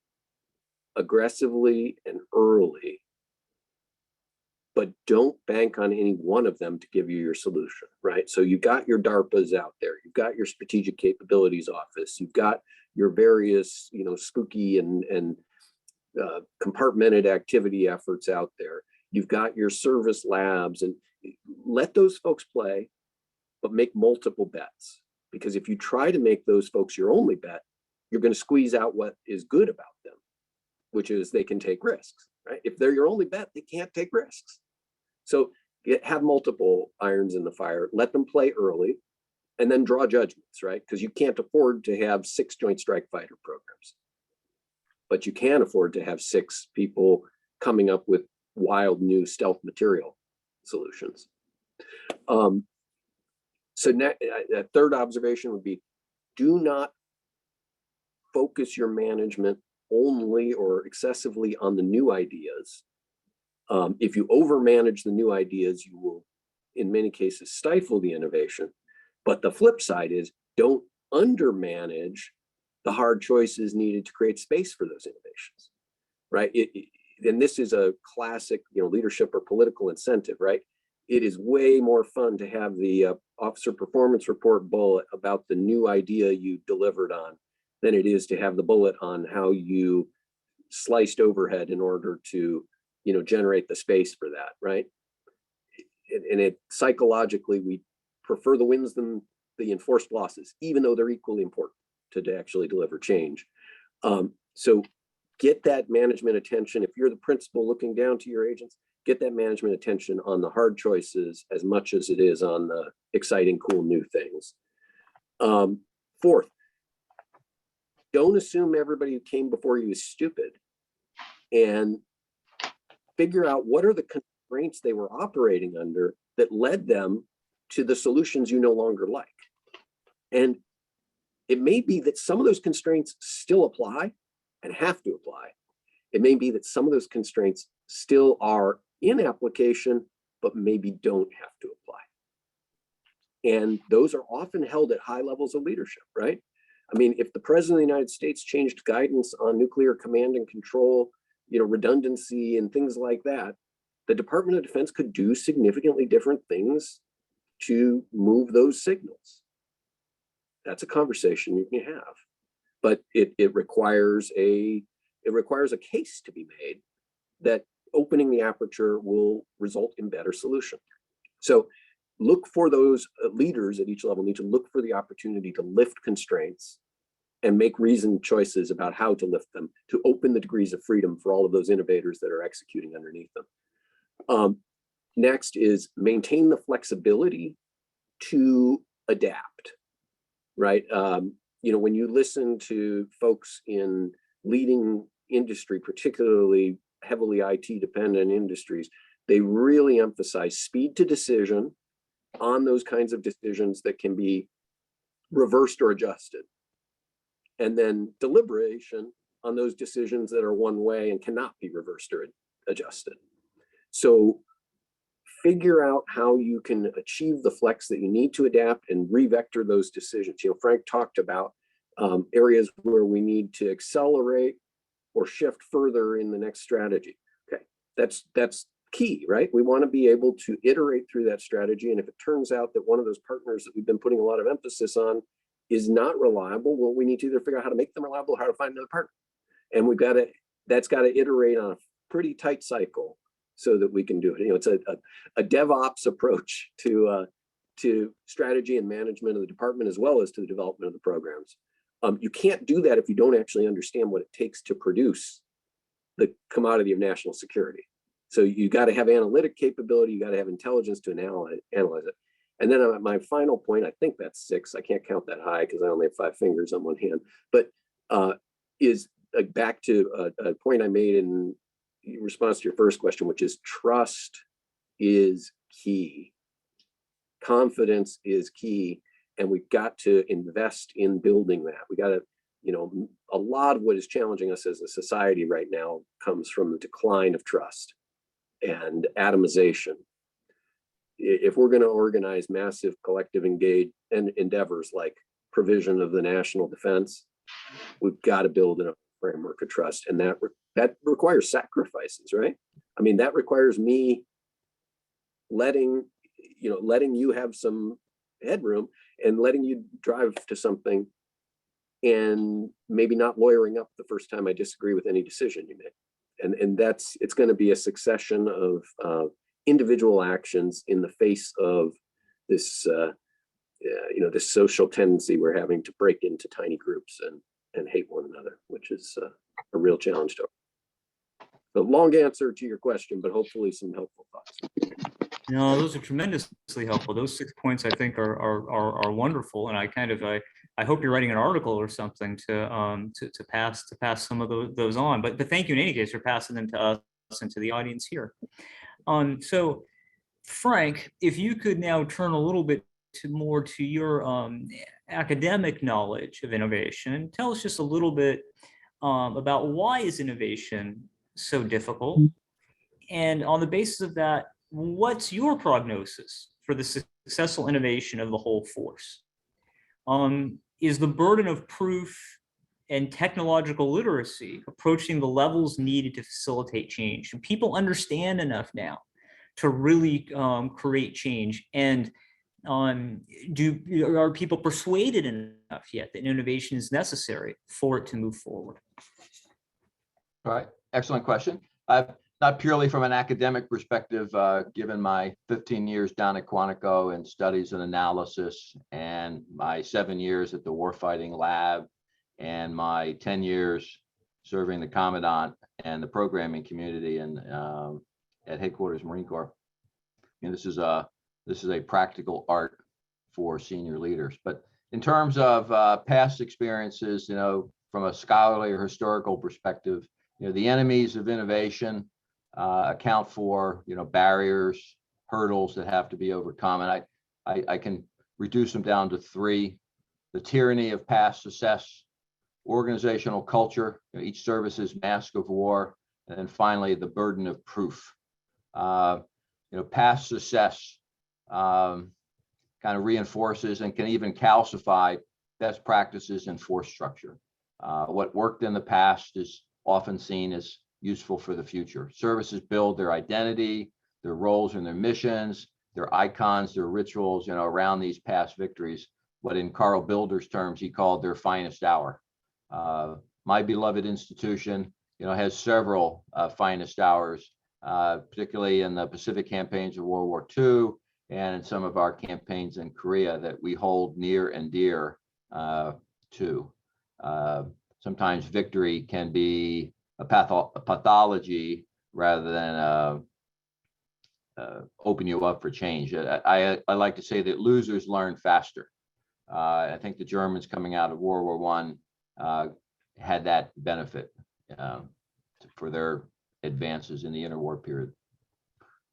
[SPEAKER 3] aggressively and early, but don't bank on any one of them to give you your solution, right? So you've got your DARPAs out there, you've got your Strategic Capabilities Office, you've got your various, spooky and compartmented activity efforts out there. You've got your service labs, and let those folks play, but make multiple bets. Because if you try to make those folks your only bet, you're going to squeeze out what is good about them, which is they can take risks, right? If they're your only bet, they can't take risks. So have multiple irons in the fire, let them play early, and then draw judgments, right? Because you can't afford to have 6 Joint Strike Fighter programs, but you can afford to have 6 people coming up with wild new stealth material solutions. So a third observation would be, do not focus your management only or excessively on the new ideas. If you overmanage the new ideas, you will, in many cases, stifle the innovation. But the flip side is, don't undermanage the hard choices needed to create space for those innovations, right? And this is a classic, leadership or political incentive, right? It is way more fun to have the officer performance report bullet about the new idea you delivered on than it is to have the bullet on how you sliced overhead in order to, generate the space for that, right? And it psychologically, we prefer the wins than the enforced losses, even though they're equally important to actually deliver change. So get that management attention. If you're the principal looking down to your agents, get that management attention on the hard choices as much as it is on the exciting, cool new things. Fourth, don't assume everybody who came before you is stupid, and figure out what are the constraints they were operating under that led them to the solutions you no longer like. And it may be that some of those constraints still apply and have to apply. It may be that some of those constraints still are in application, but maybe don't have to apply. And those are often held at high levels of leadership, right? I mean, if the President of the United States changed guidance on nuclear command and control, redundancy and things like that, the Department of Defense could do significantly different things to move those signals. That's a conversation you can have, but it requires a case to be made that opening the aperture will result in better solution. So look for those leaders at each level need to look for the opportunity to lift constraints and make reasoned choices about how to lift them, to open the degrees of freedom for all of those innovators that are executing underneath them. Next is maintain the flexibility to adapt, right? When you listen to folks in leading industry, particularly heavily IT dependent industries, they really emphasize speed to decision on those kinds of decisions that can be reversed or adjusted. And then deliberation on those decisions that are one way and cannot be reversed or adjusted. So figure out how you can achieve the flex that you need to adapt and revector those decisions. Frank talked about areas where we need to accelerate or shift further in the next strategy. Okay, that's key, right? We want to be able to iterate through that strategy. And if it turns out that one of those partners that we've been putting a lot of emphasis on is not reliable, well, we need to either figure out how to make them reliable or how to find another partner. And that's got to iterate on a pretty tight cycle so that we can do it. You know, it's a DevOps approach to strategy and management of the department, as well as to the development of the programs. You can't do that if you don't actually understand what it takes to produce the commodity of national security. So you got to have analytic capability, you got to have intelligence to analyze it. And then my final point, I think that's 6. I can't count that high because I only have 5 fingers on one hand, but is back to a point I made in response to your first question, which is trust is key. Confidence is key. And we've got to invest in building that. We got to, you know, a lot of what is challenging us as a society right now comes from the decline of trust and atomization. If we're going to organize massive collective endeavors like provision of the national defense, we've got to build a framework of trust, and that requires sacrifices, right? I mean, that requires me letting you have some headroom and letting you drive to something, and maybe not lawyering up the first time I disagree with any decision you make. And it's going to be a succession of individual actions in the face of this, this social tendency we're having to break into tiny groups and hate one another, which is a real challenge to. A long answer to your question, but hopefully some helpful thoughts.
[SPEAKER 1] No, those are tremendously helpful. Those 6 points I think are wonderful, and I hope you're writing an article or something to pass some of those on. But thank you in any case for passing them to us and to the audience here. So, Frank, if you could now turn a little bit more to your academic knowledge of innovation, and tell us just a little bit about why is innovation so difficult, and on the basis of that, what's your prognosis for the successful innovation of the whole force? Is the burden of proof and technological literacy approaching the levels needed to facilitate change? Do people understand enough now to really create change? And are people persuaded enough yet that innovation is necessary for it to move forward?
[SPEAKER 4] All right, excellent question. Not purely from an academic perspective, given my 15 years down at Quantico in studies and analysis, and my 7 years at the Warfighting Lab, and my 10 years serving the Commandant and the programming community and at headquarters Marine Corps. And this is a practical art for senior leaders. But in terms of past experiences, from a scholarly or historical perspective, the enemies of innovation account for, barriers, hurdles that have to be overcome. And I can reduce them down to 3: the tyranny of past success, organizational culture, each service's mask of war, and then finally the burden of proof. Past success kind of reinforces and can even calcify best practices and force structure. What worked in the past is often seen as useful for the future. Services build their identity, their roles and their missions, their icons, their rituals, around these past victories, what in Carl Bilder's terms he called their finest hour. My beloved institution, has several finest hours, particularly in the Pacific campaigns of World War II and in some of our campaigns in Korea that we hold near and dear to. Sometimes victory can be a pathology rather than open you up for change. I like to say that losers learn faster. I think the Germans coming out of World War I had that benefit for their advances in the interwar period.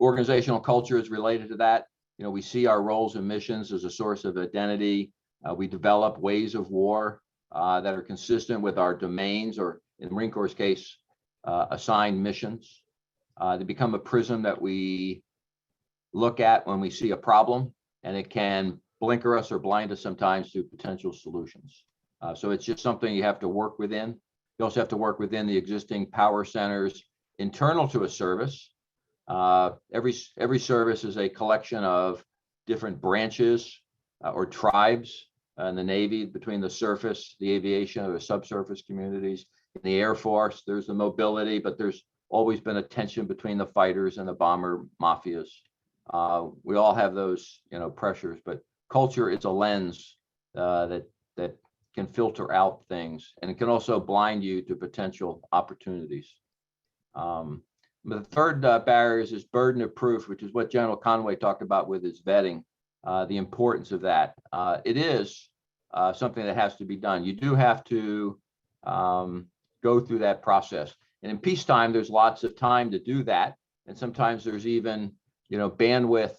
[SPEAKER 4] Organizational culture is related to that. We see our roles and missions as a source of identity. We develop ways of war that are consistent with our domains, or in the Marine Corps' case, assigned missions. They become a prism that we look at when we see a problem, and it can blinker us or blind us sometimes to potential solutions. So it's just something you have to work within. You also have to work within the existing power centers internal to a service, Every service is a collection of different branches or tribes in the Navy, between the surface, the aviation, or the subsurface communities. In the Air Force, there's the mobility, but there's always been a tension between the fighters and the bomber mafias. We all have those, pressures, but culture is a lens that can filter out things, and it can also blind you to potential opportunities. The third barrier is burden of proof, which is what General Conway talked about with his vetting, the importance of that. It is something that has to be done. You do have to go through that process. And in peacetime, there's lots of time to do that. And sometimes there's even, bandwidth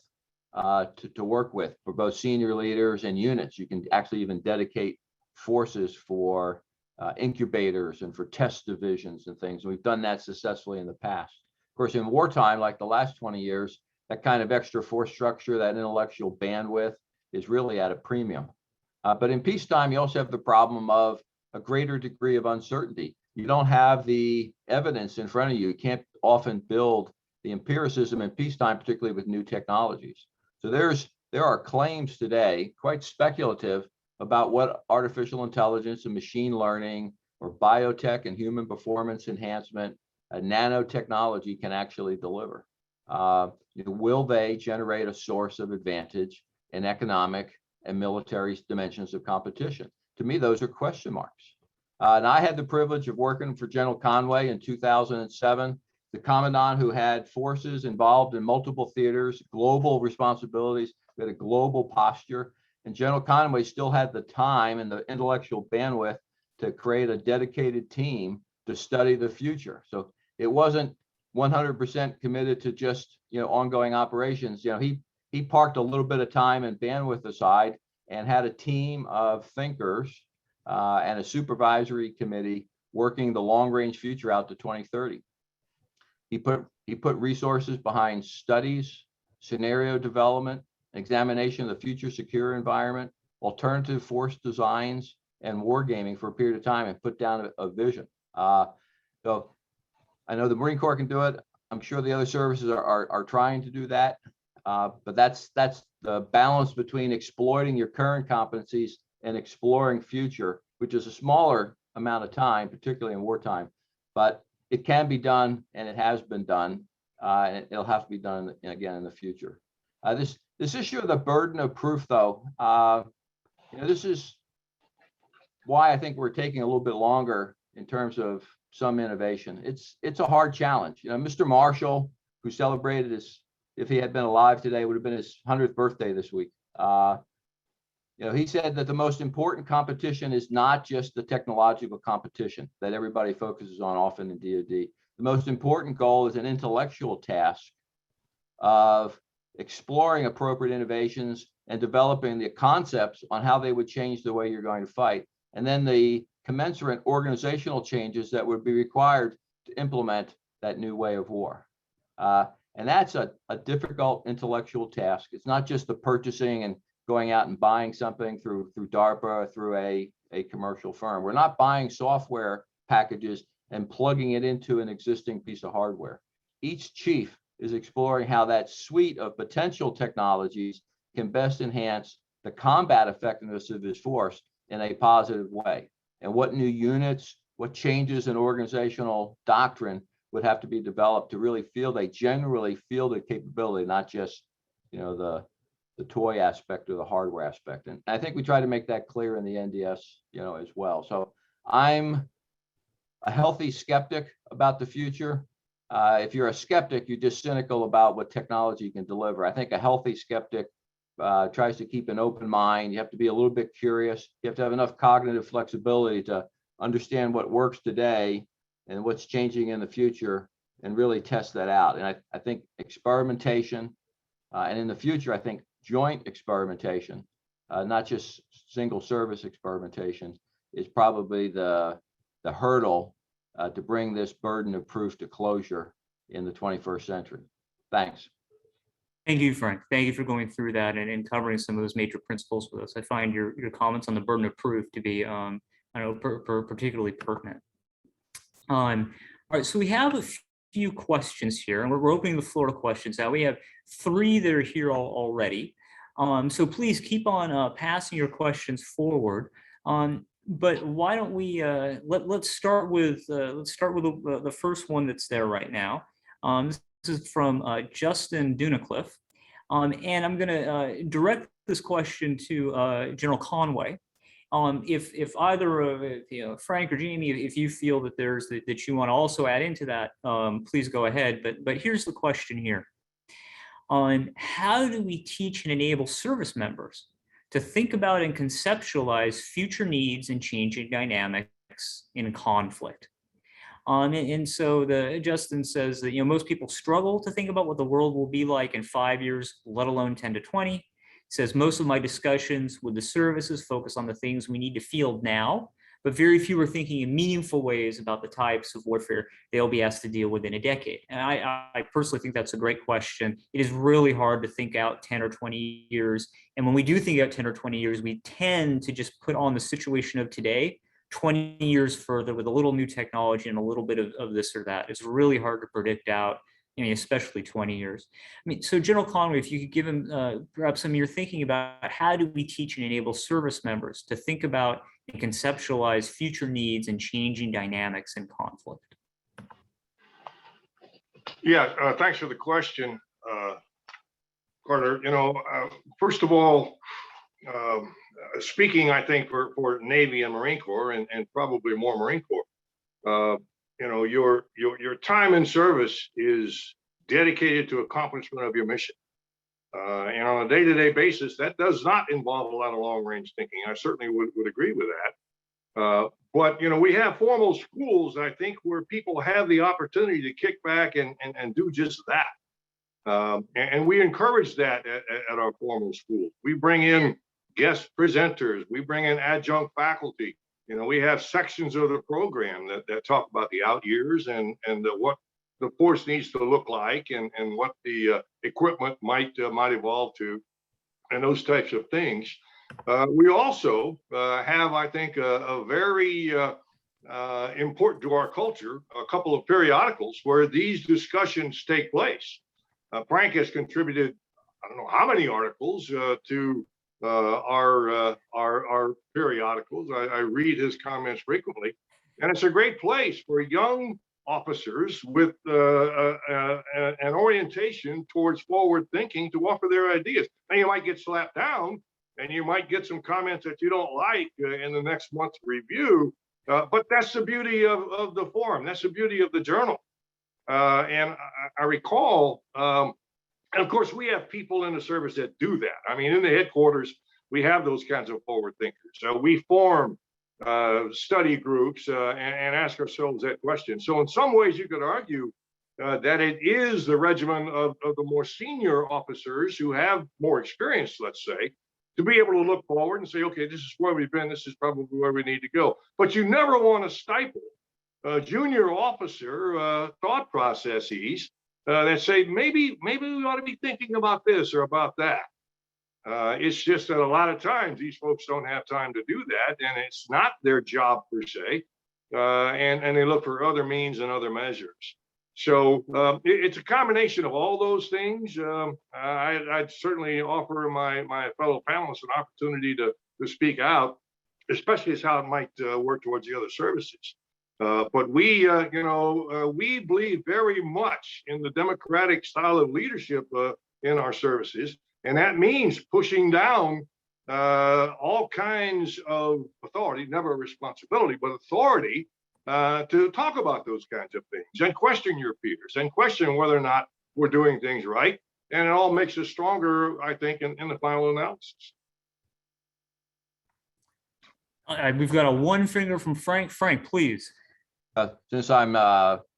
[SPEAKER 4] to work with for both senior leaders and units. You can actually even dedicate forces for incubators and for test divisions and things. We've done that successfully in the past. Of course, in wartime, like the last 20 years, that kind of extra force structure, that intellectual bandwidth is really at a premium. But in peacetime, you also have the problem of a greater degree of uncertainty. You don't have the evidence in front of you. You can't often build the empiricism in peacetime, particularly with new technologies. So there are claims today, quite speculative, about what artificial intelligence and machine learning or biotech and human performance enhancement, nanotechnology can actually deliver. Will they generate a source of advantage in economic and military dimensions of competition? To me, those are question marks. And I had the privilege of working for General Conway in 2007, the Commandant who had forces involved in multiple theaters, global responsibilities, we had a global posture. And General Conway still had the time and the intellectual bandwidth to create a dedicated team to study the future. So it wasn't 100% committed to just, ongoing operations. He parked a little bit of time and bandwidth aside and had a team of thinkers and a supervisory committee working the long range future out to 2030. He put resources behind studies, scenario development, examination of the future secure environment, alternative force designs, and wargaming for a period of time, and put down a vision. So I know the Marine Corps can do it. I'm sure the other services are trying to do that. But that's the balance between exploiting your current competencies and exploring future, which is a smaller amount of time, particularly in wartime. But it can be done, and it has been done, and it'll have to be done again in the future. This issue of the burden of proof, though, this is why I think we're taking a little bit longer in terms of some innovation. It's a hard challenge. Mr. Marshall, who celebrated his, if he had been alive today, would have been his 100th birthday this week. He said that the most important competition is not just the technological competition that everybody focuses on often in DoD. The most important goal is an intellectual task of exploring appropriate innovations and developing the concepts on how they would change the way you're going to fight, and then the commensurate organizational changes that would be required to implement that new way of war. And that's a difficult intellectual task. It's not just the purchasing and going out and buying something through DARPA or through a commercial firm. We're not buying software packages and plugging it into an existing piece of hardware. Each chief is exploring how that suite of potential technologies can best enhance the combat effectiveness of his force in a positive way. And what new units, what changes in organizational doctrine would have to be developed to really field a generally fielded capability, not just, the toy aspect or the hardware aspect. And I think we try to make that clear in the NDS, as well. So I'm a healthy skeptic about the future. If you're a skeptic, you're just cynical about what technology can deliver. I think a healthy skeptic tries to keep an open mind. You have to be a little bit curious. You have to have enough cognitive flexibility to understand what works today and what's changing in the future, and really test that out. And I think experimentation, and in the future, I think joint experimentation, not just single service experimentation, is probably the hurdle to bring this burden of proof to closure in the 21st century. Thanks.
[SPEAKER 1] Thank you, Frank. Thank you for going through that and covering some of those major principles with us. I find your comments on the burden of proof to be, particularly pertinent. All right, so we have a few questions here, and we're opening the floor to questions now. We have 3 that are here already. So please keep on passing your questions forward. But why don't we let's start with the first one that's there right now. This is from Justin Dunacliff, and I'm going to direct this question to General Conway. If either of Frank or Jamie, if you feel that that you want to also add into that, please go ahead. But here's the question here. How do we teach and enable service members to think about and conceptualize future needs and changing dynamics in conflict? And so Justin says that most people struggle to think about what the world will be like in 5 years, let alone 10 to 20. Says most of my discussions with the services focus on the things we need to field now, but very few are thinking in meaningful ways about the types of warfare they'll be asked to deal with in a decade. And I personally think that's a great question. It is really hard to think out 10 or 20 years. And when we do think out 10 or 20 years, we tend to just put on the situation of today 20 years further with a little new technology and a little bit of this or that. It's really hard to predict out, especially 20 years. So General Conway, if you could give him perhaps some of your thinking about how do we teach and enable service members to think about and conceptualize future needs and changing dynamics in conflict?
[SPEAKER 2] Yeah, thanks for the question, Carter. First of all, speaking, I think for Navy and Marine Corps, and probably more Marine Corps, your time in service is dedicated to accomplishment of your mission. And on a day-to-day basis, that does not involve a lot of long-range thinking. I certainly would agree with that. But we have formal schools, I think, where people have the opportunity to kick back and do just that. And we encourage that at our formal schools. We bring in guest presenters. We bring in adjunct faculty. We have sections of the program that talk about the out years and what the force needs to look like and what the equipment might evolve to, and those types of things. We also have, I think, a very important to our culture, a couple of periodicals where these discussions take place. Frank has contributed, I don't know how many articles to our periodicals. I read his comments frequently, and it's a great place for young officers with an orientation towards forward thinking to offer their ideas. Now you might get slapped down and you might get some comments that you don't like in the next month's review, but that's the beauty of the forum. That's the beauty of the journal. And I recall, and of course, we have people in the service that do that. In the headquarters, we have those kinds of forward thinkers. So we form study groups and ask ourselves that question. So in some ways, you could argue that it is the regimen of the more senior officers who have more experience, let's say, to be able to look forward and say, okay, this is where we've been. This is probably where we need to go. But you never want to stifle junior officer thought processes that say, maybe we ought to be thinking about this or about that. It's just that a lot of times these folks don't have time to do that, and it's not their job per se, and they look for other means and other measures. So it's a combination of all those things. I'd certainly offer my fellow panelists an opportunity to speak out, especially as how it might work towards the other services. But we believe very much in the democratic style of leadership in our services. And that means pushing down all kinds of authority, never responsibility, but authority to talk about those kinds of things and question your peers and question whether or not we're doing things right. And it all makes us stronger, I think, in the final analysis.
[SPEAKER 1] All right, we've got a one finger from Frank. Frank, please.
[SPEAKER 4] Since I'm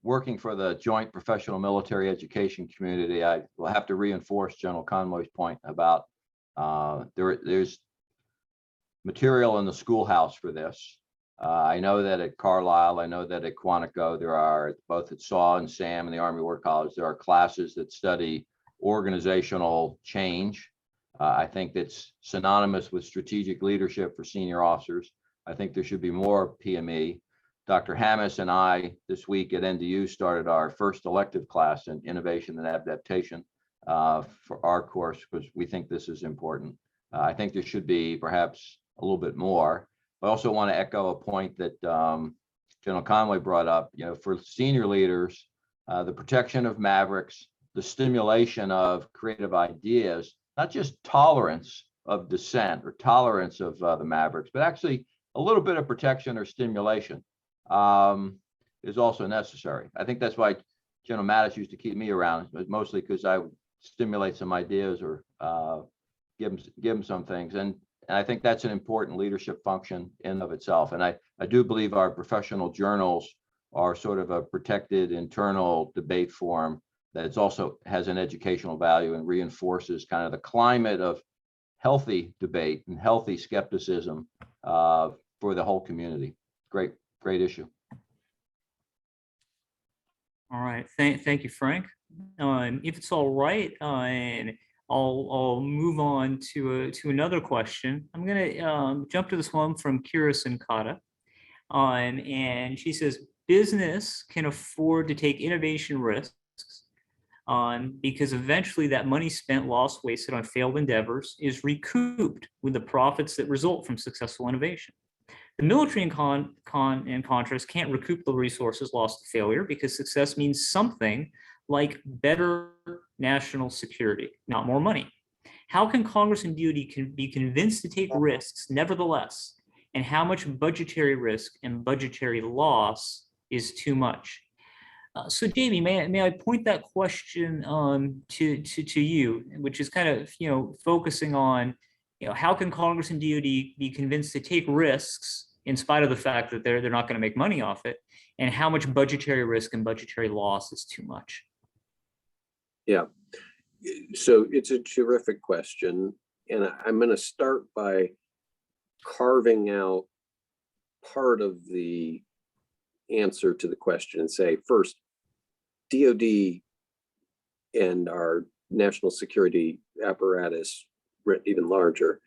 [SPEAKER 4] working for the Joint Professional Military Education community, I will have to reinforce General Conway's point about there's material in the schoolhouse for this. I know that at Carlisle, I know that at Quantico, there are both at SAW and SAM and the Army War College, there are classes that study organizational change. I think that's synonymous with strategic leadership for senior officers. I think there should be more PME. Dr. Hammis and I this week at NDU started our first elective class in innovation and adaptation for our course, because we think this is important. I think there should be perhaps a little bit more. I also want to echo a point that General Conway brought up. For senior leaders, the protection of mavericks, the stimulation of creative ideas, not just tolerance of dissent or tolerance of the mavericks, but actually a little bit of protection or stimulation is also necessary. I think that's why General Mattis used to keep me around, but mostly because I would stimulate some ideas or give him some things. And I think that's an important leadership function in of itself. And I do believe our professional journals are sort of a protected internal debate forum that also has an educational value and reinforces kind of the climate of healthy debate and healthy skepticism for the whole community. Great issue.
[SPEAKER 1] All right, thank you, Frank. If it's all right, and I'll move on to another question. I'm gonna jump to this one from Kira Sinkata, and she says, business can afford to take innovation risks because eventually that money spent, lost, wasted on failed endeavors is recouped with the profits that result from successful innovation. The military in contrast can't recoup the resources lost to failure because success means something like better national security, not more money. How can Congress and DoD be convinced to take risks nevertheless? And how much budgetary risk and budgetary loss is too much? So Jamie, may I point that question to you, which is kind of focusing on how can Congress and DoD be convinced to take risks in spite of the fact that they're not going to make money off it, and how much budgetary risk and budgetary loss is too much?
[SPEAKER 3] Yeah, so it's a terrific question, and I'm going to start by carving out part of the answer to the question and say, first, DoD and our national security apparatus, even larger,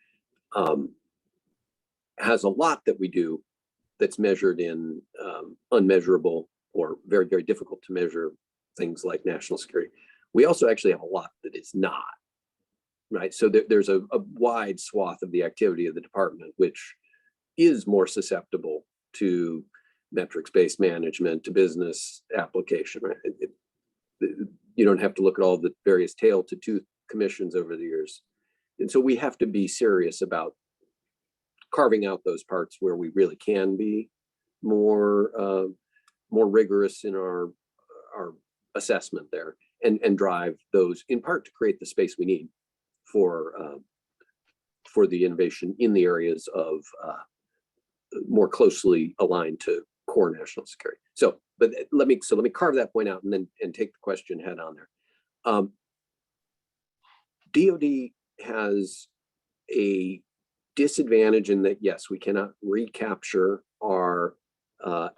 [SPEAKER 3] has a lot that we do that's measured in unmeasurable or very, very difficult to measure things like national security. We also actually have a lot that is not, right? So there's a wide swath of the activity of the department, which is more susceptible to metrics-based management, to business application, right? You don't have to look at all the various tail to tooth commissions over the years. And so we have to be serious about carving out those parts where we really can be more rigorous in our assessment there, and drive those in part to create the space we need for the innovation in the areas of more closely aligned to core national security. So let me carve that point out and take the question head on there. DoD has a disadvantage in that, yes, we cannot recapture our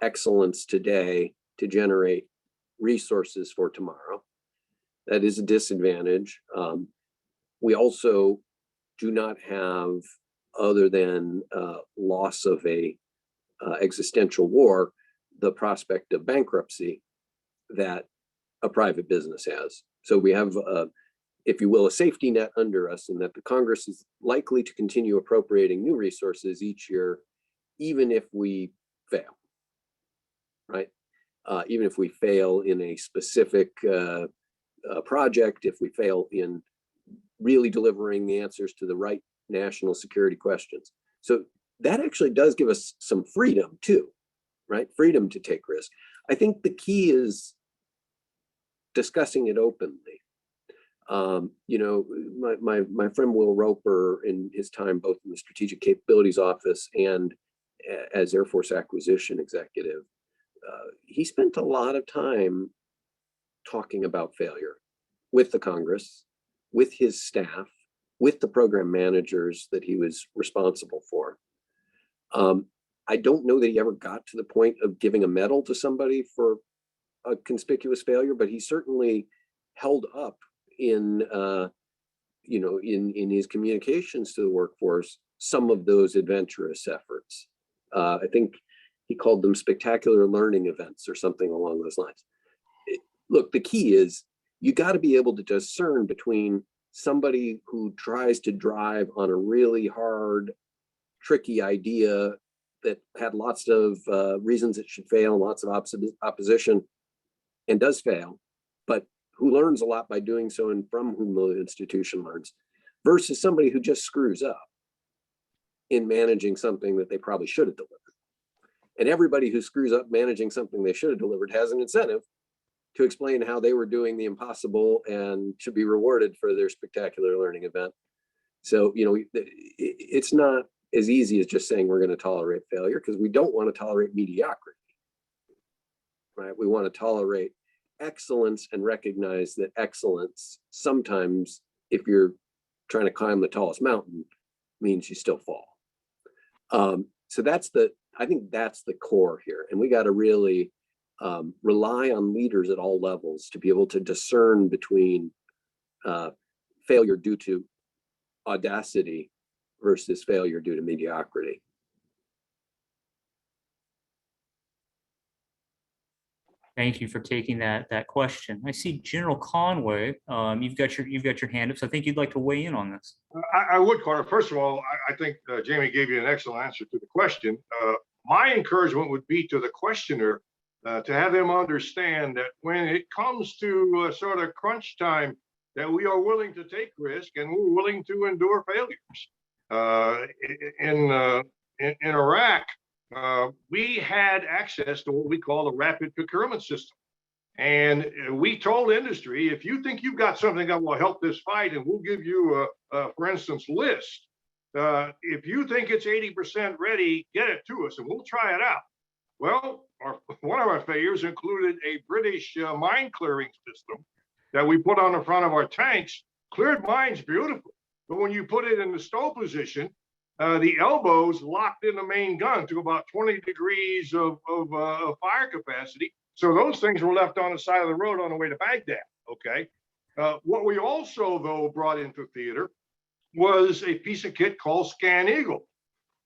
[SPEAKER 3] excellence today to generate resources for tomorrow. That is a disadvantage. We also do not have, other than loss of a existential war, the prospect of bankruptcy that a private business has. So we have, if you will, a safety net under us, in that the Congress is likely to continue appropriating new resources each year, even if we fail, right? Even if we fail in a specific project, if we fail in really delivering the answers to the right national security questions. So that actually does give us some freedom too, right? Freedom to take risk. I think the key is discussing it openly. My friend Will Roper, in his time both in the Strategic Capabilities Office and as Air Force Acquisition Executive, he spent a lot of time talking about failure with the Congress, with his staff, with the program managers that he was responsible for. I don't know that he ever got to the point of giving a medal to somebody for a conspicuous failure, but he certainly held up in his communications to the workforce some of those adventurous efforts. I think He called them spectacular learning events or something along those lines. Look, the key is you got to be able to discern between somebody who tries to drive on a really hard, tricky idea that had lots of reasons it should fail, lots of opposition, and does fail, but who learns a lot by doing so and from whom the institution learns, versus somebody who just screws up in managing something that they probably should have delivered. And everybody who screws up managing something they should have delivered has an incentive to explain how they were doing the impossible and should be rewarded for their spectacular learning event. So, you know, it's not as easy as just saying we're going to tolerate failure, because we don't want to tolerate mediocrity, right? We want to tolerate excellence and recognize that excellence sometimes, if you're trying to climb the tallest mountain, means you still fall. So I think that's the core here. And we got to really rely on leaders at all levels to be able to discern between failure due to audacity versus failure due to mediocrity.
[SPEAKER 1] Thank you for taking that question. I see General Conway. You've got your hand up, so I think you'd like to weigh in on this.
[SPEAKER 2] I would, Carter. First of all, I think Jamie gave you an excellent answer to the question. My encouragement would be to the questioner to have them understand that when it comes to sort of crunch time, that we are willing to take risk and we're willing to endure failures. In Iraq, we had access to what we call a rapid procurement system. And we told industry, if you think you've got something that will help this fight, and we'll give you for instance, list. If you think it's 80% ready, get it to us and we'll try it out. Well, one of our failures included a British mine clearing system that we put on the front of our tanks. Cleared mines beautifully, but when you put it in the stow position, the elbows locked in the main gun to about 20 degrees of fire capacity. So those things were left on the side of the road on the way to Baghdad. Okay. What we also, though, brought into theater was a piece of kit called Scan Eagle.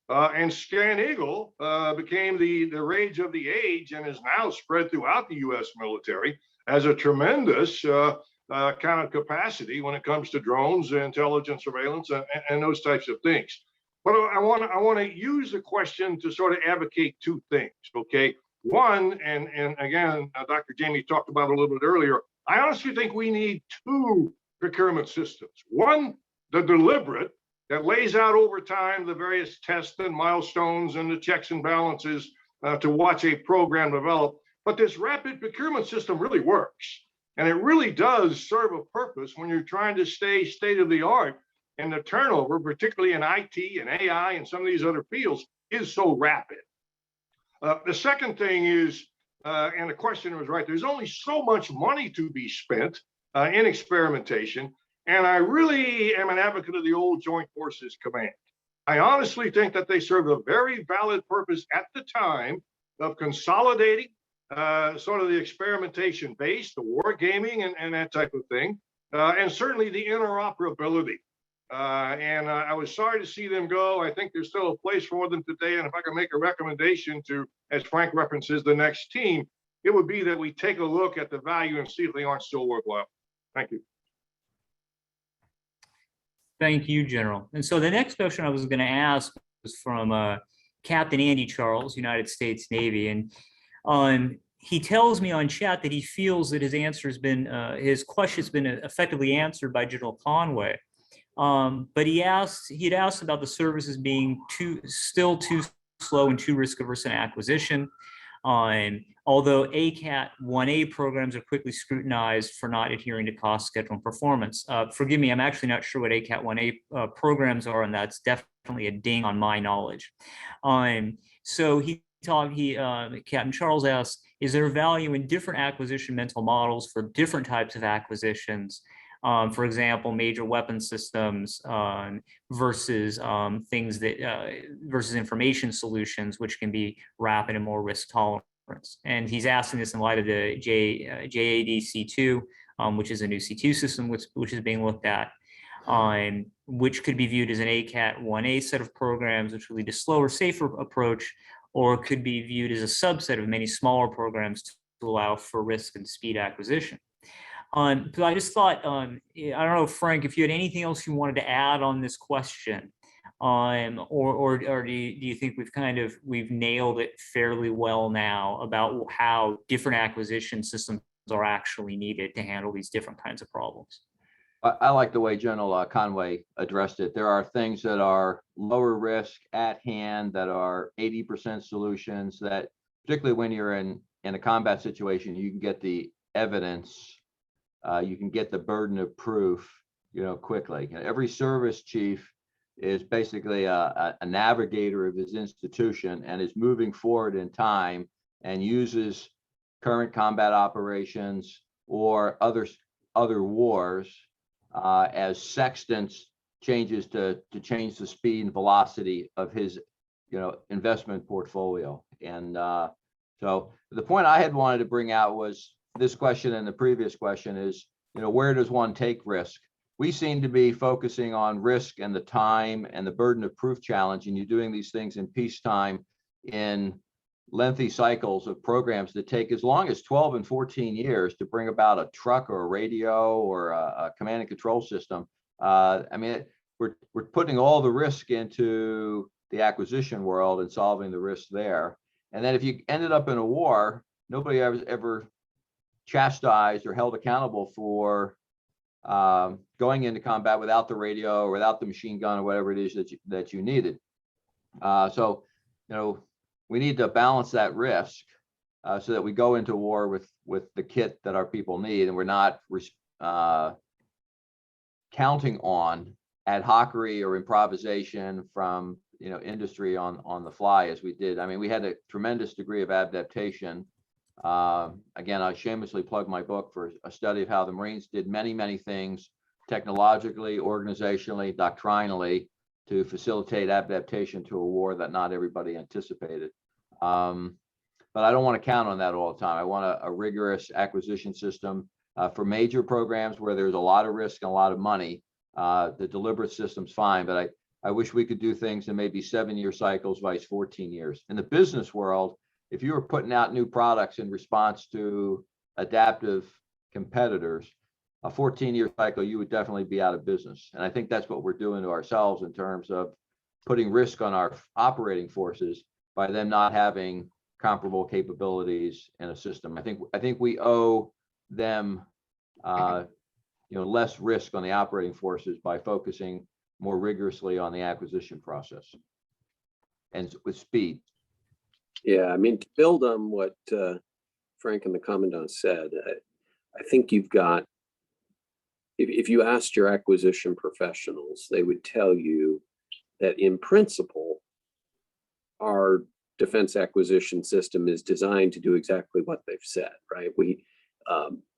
[SPEAKER 2] And Scan Eagle became the rage of the age and is now spread throughout the U.S. military as a tremendous kind of capacity when it comes to drones, intelligence, surveillance, and those types of things. But I want to use the question to sort of advocate two things, okay? One, and again, Dr. Jamie talked about it a little bit earlier, I honestly think we need two procurement systems. One, the deliberate, that lays out over time the various tests and milestones and the checks and balances to watch a program develop. But this rapid procurement system really works. And it really does serve a purpose when you're trying to stay state of the art. And the turnover, particularly in IT and AI and some of these other fields, is so rapid. The second thing is, and the questioner was right, there's only so much money to be spent in experimentation. And I really am an advocate of the old Joint Forces Command. I honestly think that they served a very valid purpose at the time of consolidating sort of the experimentation base, the war gaming and that type of thing, and certainly the interoperability. And I was sorry to see them go. I think there's still a place for them today. And if I can make a recommendation to, as Frank references, the next team, it would be that we take a look at the value and see if they aren't still worthwhile. Thank you.
[SPEAKER 1] Thank you, General. And so the next question I was going to ask was from Captain Andy Charles, United States Navy. And he tells me on chat that he feels that his answer has been, his question has been effectively answered by General Conway. But he'd asked about the services being still too slow and too risk averse in acquisition. Although ACAT 1A programs are quickly scrutinized for not adhering to cost, schedule, and performance. Forgive me, I'm actually not sure what ACAT 1A programs are, and that's definitely a ding on my knowledge. So Captain Charles asked, is there value in different acquisition mental models for different types of acquisitions? For example, major weapon systems versus things that versus information solutions, which can be rapid and more risk tolerant. And he's asking this in light of the JADC2, which is a new C2 system which is being looked at, which could be viewed as an ACAT 1A set of programs, which will lead to slower, safer approach, or it could be viewed as a subset of many smaller programs to allow for risk and speed acquisition. But I just thought, I don't know, Frank, if you had anything else you wanted to add on this question, or do you think we've nailed it fairly well now about how different acquisition systems are actually needed to handle these different kinds of problems?
[SPEAKER 4] I like the way General Conway addressed it. There are things that are lower risk at hand that are 80% solutions that, particularly when you're in a combat situation, you can get the evidence, you can get the burden of proof, quickly. Every service chief is basically a navigator of his institution and is moving forward in time and uses current combat operations or other wars as sextants changes to change the speed and velocity of his investment portfolio. And so the point I had wanted to bring out was this question and the previous question is, where does one take risk? We seem to be focusing on risk and the time and the burden of proof challenge, and you're doing these things in peacetime in lengthy cycles of programs that take as long as 12 and 14 years to bring about a truck or a radio or a command and control system. We're putting all the risk into the acquisition world and solving the risk there. And then if you ended up in a war, nobody ever chastised or held accountable for going into combat without the radio or without the machine gun or whatever it is that you needed. So we need to balance that risk so that we go into war with the kit that our people need, and we're not counting on ad hocery or improvisation from industry on the fly as we did. We had a tremendous degree of adaptation. Again, I shamelessly plug my book for a study of how the Marines did many things technologically, organizationally, doctrinally to facilitate adaptation to a war that not everybody anticipated. But I don't want to count on that all the time. I want a rigorous acquisition system for major programs where there's a lot of risk and a lot of money. The deliberate system's fine, but I wish we could do things in maybe 7-year cycles, vice 14 years. In the business world, if you were putting out new products in response to adaptive competitors, a 14-year cycle, you would definitely be out of business. And I think that's what we're doing to ourselves in terms of putting risk on our operating forces by them not having comparable capabilities in a system. I think we owe them less risk on the operating forces by focusing more rigorously on the acquisition process and with speed.
[SPEAKER 3] Yeah, to build on what Frank and the Commandant said, I think you've got, if you asked your acquisition professionals, they would tell you that in principle, our defense acquisition system is designed to do exactly what they've said, right?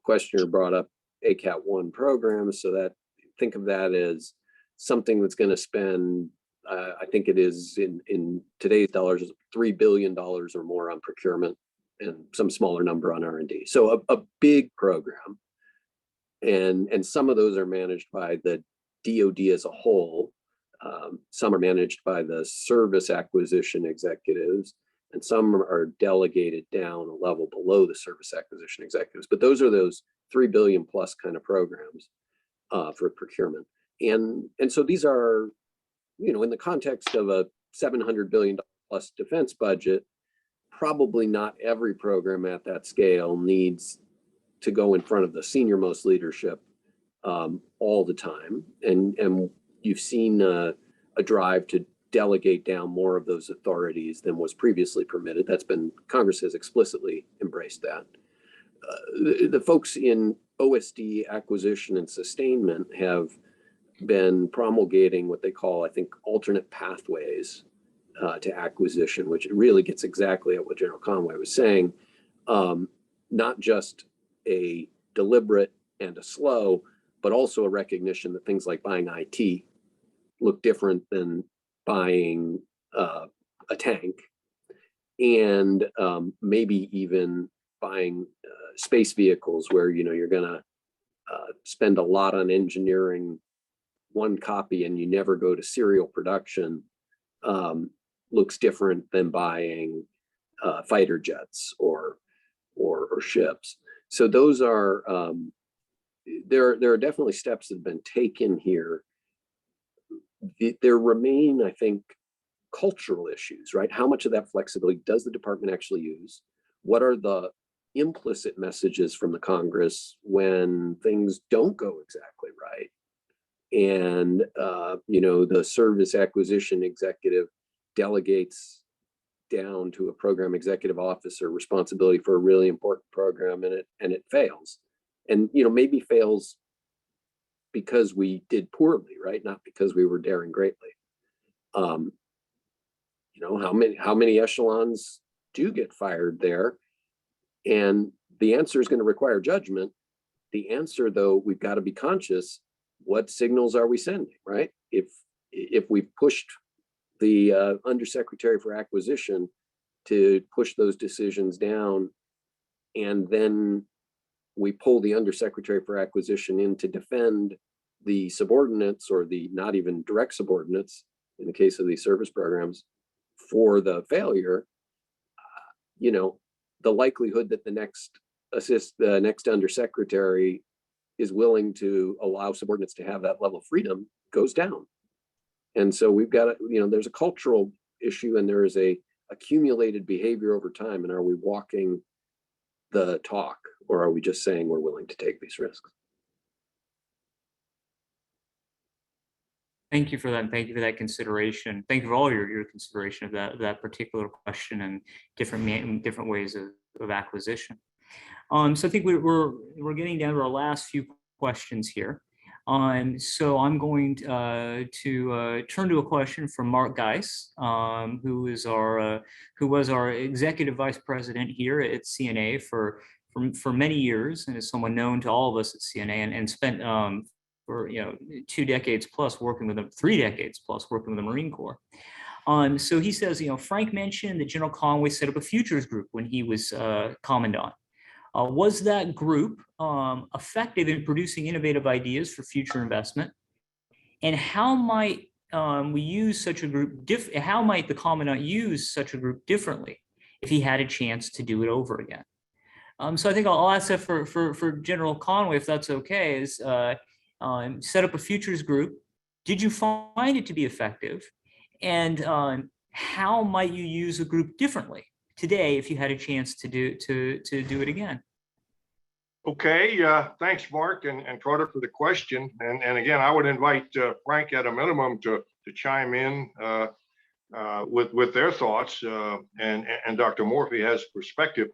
[SPEAKER 3] Questioner brought up ACAT-1 programs, so that think of that as something that's going to spend, I think it is in today's dollars, $3 billion or more on procurement and some smaller number on R&D. So a big program. And some of those are managed by the DoD as a whole. Some are managed by the service acquisition executives, and some are delegated down a level below the service acquisition executives. But those are those $3 billion plus kind of programs for procurement. And so these are, in the context of a $700 billion plus defense budget, probably not every program at that scale needs to go in front of the senior most leadership all the time. And you've seen a drive to delegate down more of those authorities than was previously permitted. Congress has explicitly embraced that. The folks in OSD acquisition and sustainment have been promulgating what they call, I think, alternate pathways to acquisition, which really gets exactly at what General Conway was saying. Not just a deliberate and a slow, but also a recognition that things like buying IT look different than buying a tank, and maybe even buying space vehicles where you're going to spend a lot on engineering one copy and you never go to serial production. looks different than buying fighter jets or ships. So those are there are definitely steps that have been taken here. There remain, I think, cultural issues, right? How much of that flexibility does the department actually use? What are the implicit messages from the Congress when things don't go exactly right? And the service acquisition executive delegates down to a program executive officer responsibility for a really important program, and it fails. And maybe fails because we did poorly, right? Not because we were daring greatly. How many echelons do get fired there? And the answer is going to require judgment. The answer, though, we've got to be conscious. What signals are we sending, right? If we've pushed the undersecretary for acquisition to push those decisions down, and then we pull the undersecretary for acquisition in to defend the subordinates, or the not even direct subordinates in the case of these service programs, for the failure, the likelihood that the next undersecretary is willing to allow subordinates to have that level of freedom goes down. And so we've got there's a cultural issue, and there is a accumulated behavior over time. And are we walking the talk, or are we just saying we're willing to take these risks?
[SPEAKER 1] Thank you for that. Thank you for that consideration. Thank you for all your consideration of that particular question and different ways of acquisition. So I think we're getting down to our last few questions here. So I'm going to turn to a question from Mark Geis, who was our executive vice president here at CNA for many years, and is someone known to all of us at CNA, and spent for 2 decades plus working with them, 3 decades plus working with the Marine Corps. So he says, Frank mentioned that General Conway set up a futures group when he was Commandant. Was that group effective in producing innovative ideas for future investment? And how might we use such a group? How might the Commandant use such a group differently if he had a chance to do it over again? So I think I'll ask that for General Conway, if that's okay. Is set up a futures group. Did you find it to be effective? And how might you use a group differently today if you had a chance to do it again?
[SPEAKER 2] Okay, thanks, Mark and Carter, for the question. And again, I would invite Frank at a minimum to chime in with their thoughts, and Dr. Morphy has perspective.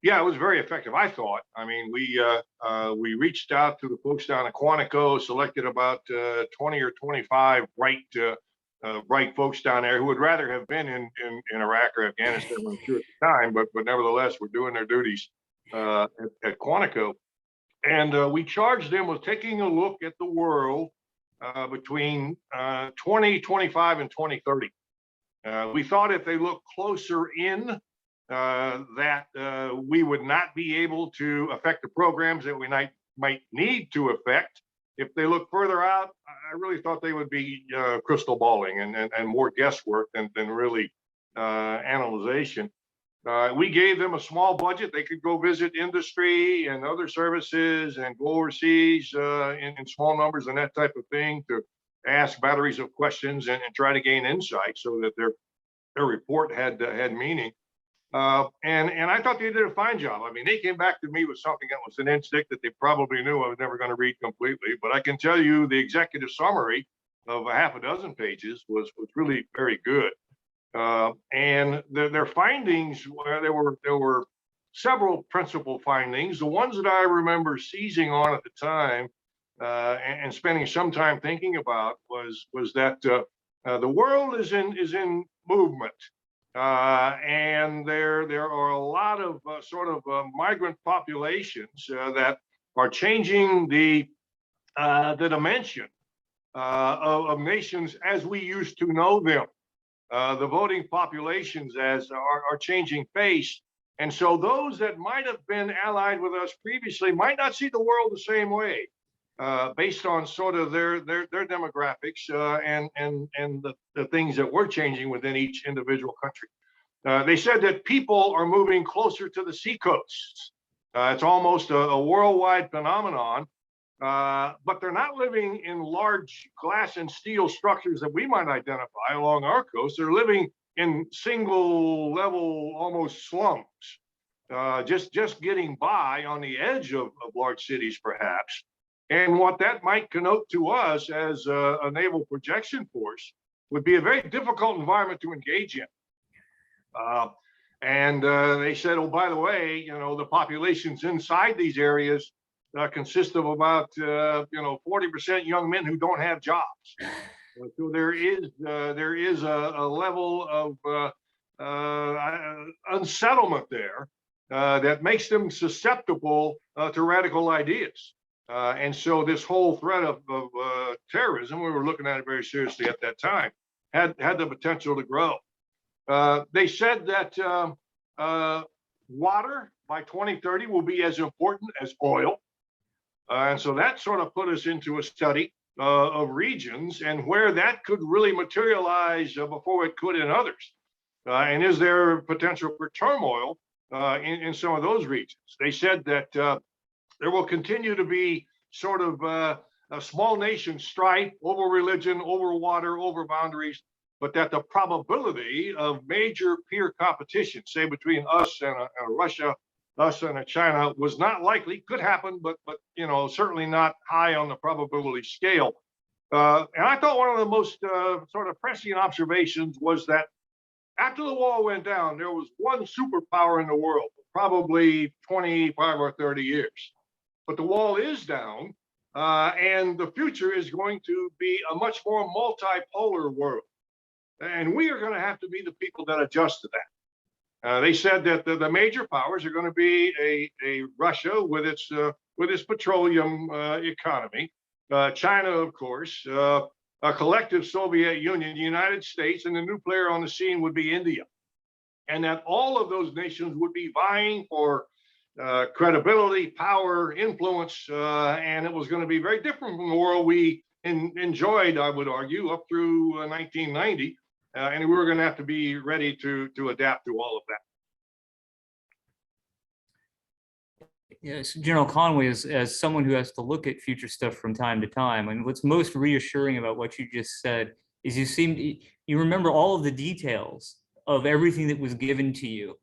[SPEAKER 2] Yeah, it was very effective, I thought. I mean, we reached out to the folks down at Quantico, selected about 20 or 25 bright folks down there who would rather have been in Iraq or Afghanistan, I'm sure, at the time, but nevertheless were doing their duties at Quantico. And we charged them with taking a look at the world between 2025 and 2030. We thought if they looked closer in, that we would not be able to affect the programs that we might need to affect. If they look further out, I really thought they would be crystal balling and more guesswork than really analyzation. We gave them a small budget. They could go visit industry and other services and go overseas in small numbers and that type of thing, to ask batteries of questions and try to gain insight so that their report had meaning. And I thought they did a fine job. I mean, they came back to me with something that was an instinct that they probably knew I was never going to read completely. But I can tell you the executive summary of a half a dozen pages was really very good. And their findings, there were several principal findings. The ones that I remember seizing on at the time and spending some time thinking about was that the world is in movement. And there are a lot of migrant populations that are changing the dimension of nations as we used to know them. The voting populations are changing face, and so those that might have been allied with us previously might not see the world the same way. based on sort of their demographics and the things that were changing within each individual country. They said that people are moving closer to the seacoasts. It's almost a worldwide phenomenon, but they're not living in large glass and steel structures that we might identify along our coast. They're living in single level, almost slums, just getting by on the edge of large cities, perhaps. And what that might connote to us as a naval projection force would be a very difficult environment to engage in. They said, oh, by the way, the populations inside these areas consist of about 40% young men who don't have jobs. So there is a level of unsettlement there that makes them susceptible to radical ideas. And so this whole threat of terrorism, we were looking at it very seriously at that time, had the potential to grow. They said that water by 2030 will be as important as oil. And so that sort of put us into a study of regions and where that could really materialize before it could in others. And is there potential for turmoil in some of those regions? They said that there will continue to be sort of a small nation strife over religion, over water, over boundaries, but that the probability of major peer competition, say between us and a Russia, us and a China, was not likely. Could happen, but certainly not high on the probability scale. And I thought one of the most sort of prescient observations was that after the wall went down, there was one superpower in the world, probably 25 or 30 years. But the wall is down, and the future is going to be a much more multipolar world. And we are going to have to be the people that adjust to that. They said that the major powers are going to be a Russia with its petroleum economy, China, of course, a collective Soviet Union, the United States, and the new player on the scene would be India. And that all of those nations would be vying for credibility, power, influence, and it was going to be very different from the world we enjoyed, I would argue, up through 1990. And we were going to have to be ready to adapt to all of that.
[SPEAKER 1] Yes, General Conway, as someone who has to look at future stuff from time to time, and what's most reassuring about what you just said is you remember all of the details of everything that was given to you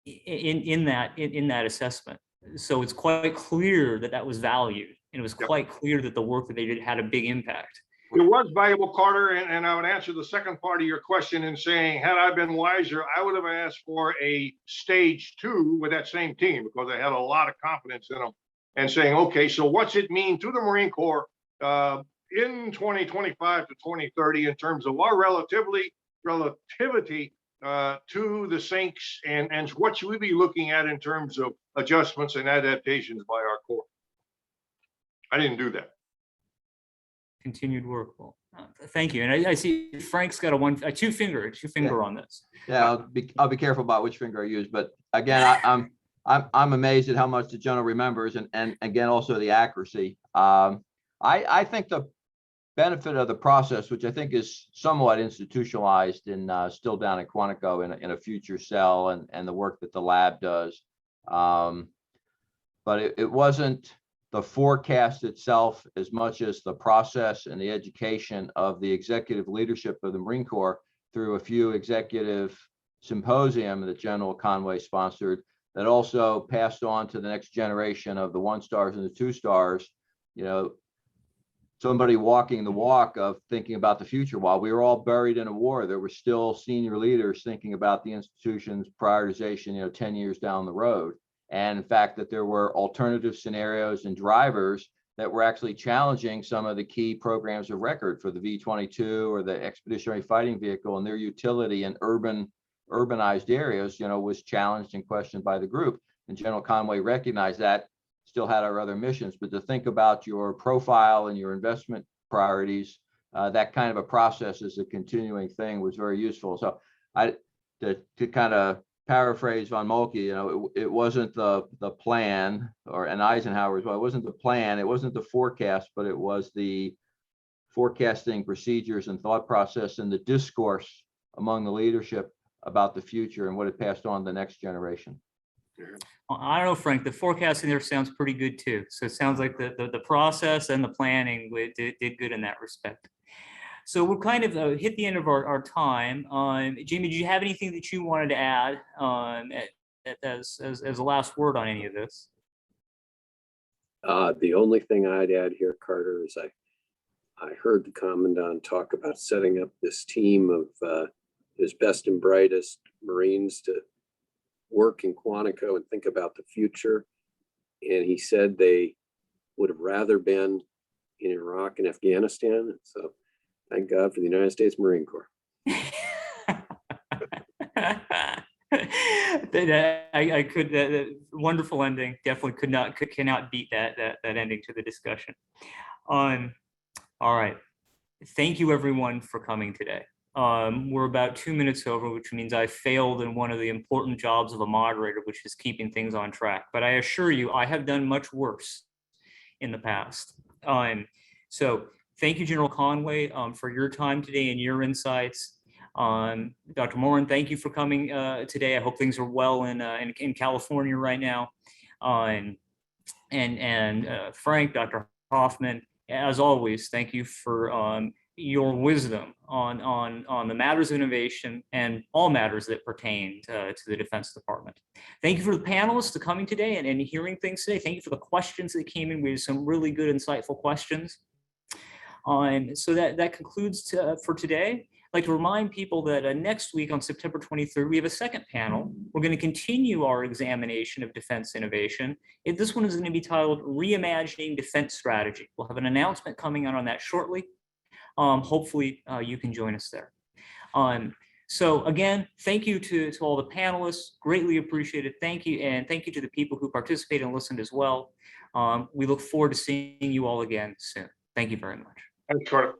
[SPEAKER 1] in that assessment. So it's quite clear that was valued, and it was quite clear that the work that they did had a big impact.
[SPEAKER 2] It was valuable, Carter, and I would answer the second part of your question in saying, had I been wiser, I would have asked for a stage 2 with that same team, because I had a lot of confidence in them, and saying, okay, so what's it mean to the Marine Corps in 2025 to 2030 in terms of our relativity to the sinks, and what should we be looking at in terms of adjustments and adaptations by our Corps? I didn't do that.
[SPEAKER 1] Continued work. Well, thank you. And I see Frank's got a two finger on this.
[SPEAKER 4] Yeah, I'll be careful about which finger I use. But again, I'm amazed at how much the general remembers, and again also the accuracy. I think the benefit of the process, which I think is somewhat institutionalized in still down at Quantico in a future cell, and the work that the lab does, but it wasn't the forecast itself as much as the process and the education of the executive leadership of the Marine Corps through a few executive symposium that General Conway sponsored, that also passed on to the next generation of the 1-stars and the 2-stars, somebody walking the walk of thinking about the future. While we were all buried in a war, there were still senior leaders thinking about the institution's prioritization, 10 years down the road. And in fact, that there were alternative scenarios and drivers that were actually challenging some of the key programs of record for the V-22 or the expeditionary fighting vehicle, and their utility in urbanized areas, was challenged and questioned by the group. And General Conway recognized that, still had our other missions, but to think about your profile and your investment priorities, that kind of a process as a continuing thing was very useful. So to kind of paraphrase von Moltke, it wasn't the plan, and Eisenhower as well. It wasn't the plan, it wasn't the forecast, but it was the forecasting procedures and thought process and the discourse among the leadership about the future and what it passed on to the next generation.
[SPEAKER 1] I don't know, Frank, the forecasting there sounds pretty good too. So it sounds like the process and the planning did good in that respect. So we're kind of hit the end of our time. Jamie, do you have anything that you wanted to add as a last word on any of this?
[SPEAKER 3] The only thing I'd add here, Carter, is I heard the Commandant talk about setting up this team of his best and brightest Marines to work in Quantico and think about the future. And he said they would have rather been in Iraq and Afghanistan. So thank God for the United States Marine Corps.
[SPEAKER 1] I could, wonderful ending. Definitely cannot beat that ending to the discussion. All right. Thank you everyone for coming today. We're about 2 minutes over, which means I failed in one of the important jobs of a moderator, which is keeping things on track. But I assure you, I have done much worse in the past. So thank you, General Conway, for your time today and your insights. Dr. Morin, thank you for coming today. I hope things are well in California right now. And Frank, Dr. Hoffman, as always, thank you for your wisdom on the matters of innovation and all matters that pertain to the Defense Department. Thank you for the panelists for coming today and hearing things today. Thank you for the questions that came in. We had some really good, insightful questions. So that concludes for today. I'd like to remind people that next week on September 23rd, we have a second panel. We're going to continue our examination of defense innovation. This one is going to be titled Reimagining Defense Strategy. We'll have an announcement coming out on that shortly. Hopefully you can join us there. So again, thank you to all the panelists, greatly appreciated. Thank you, and thank you to the people who participated and listened as well. We look forward to seeing you all again soon. Thank you very much.
[SPEAKER 2] Thanks, Carter.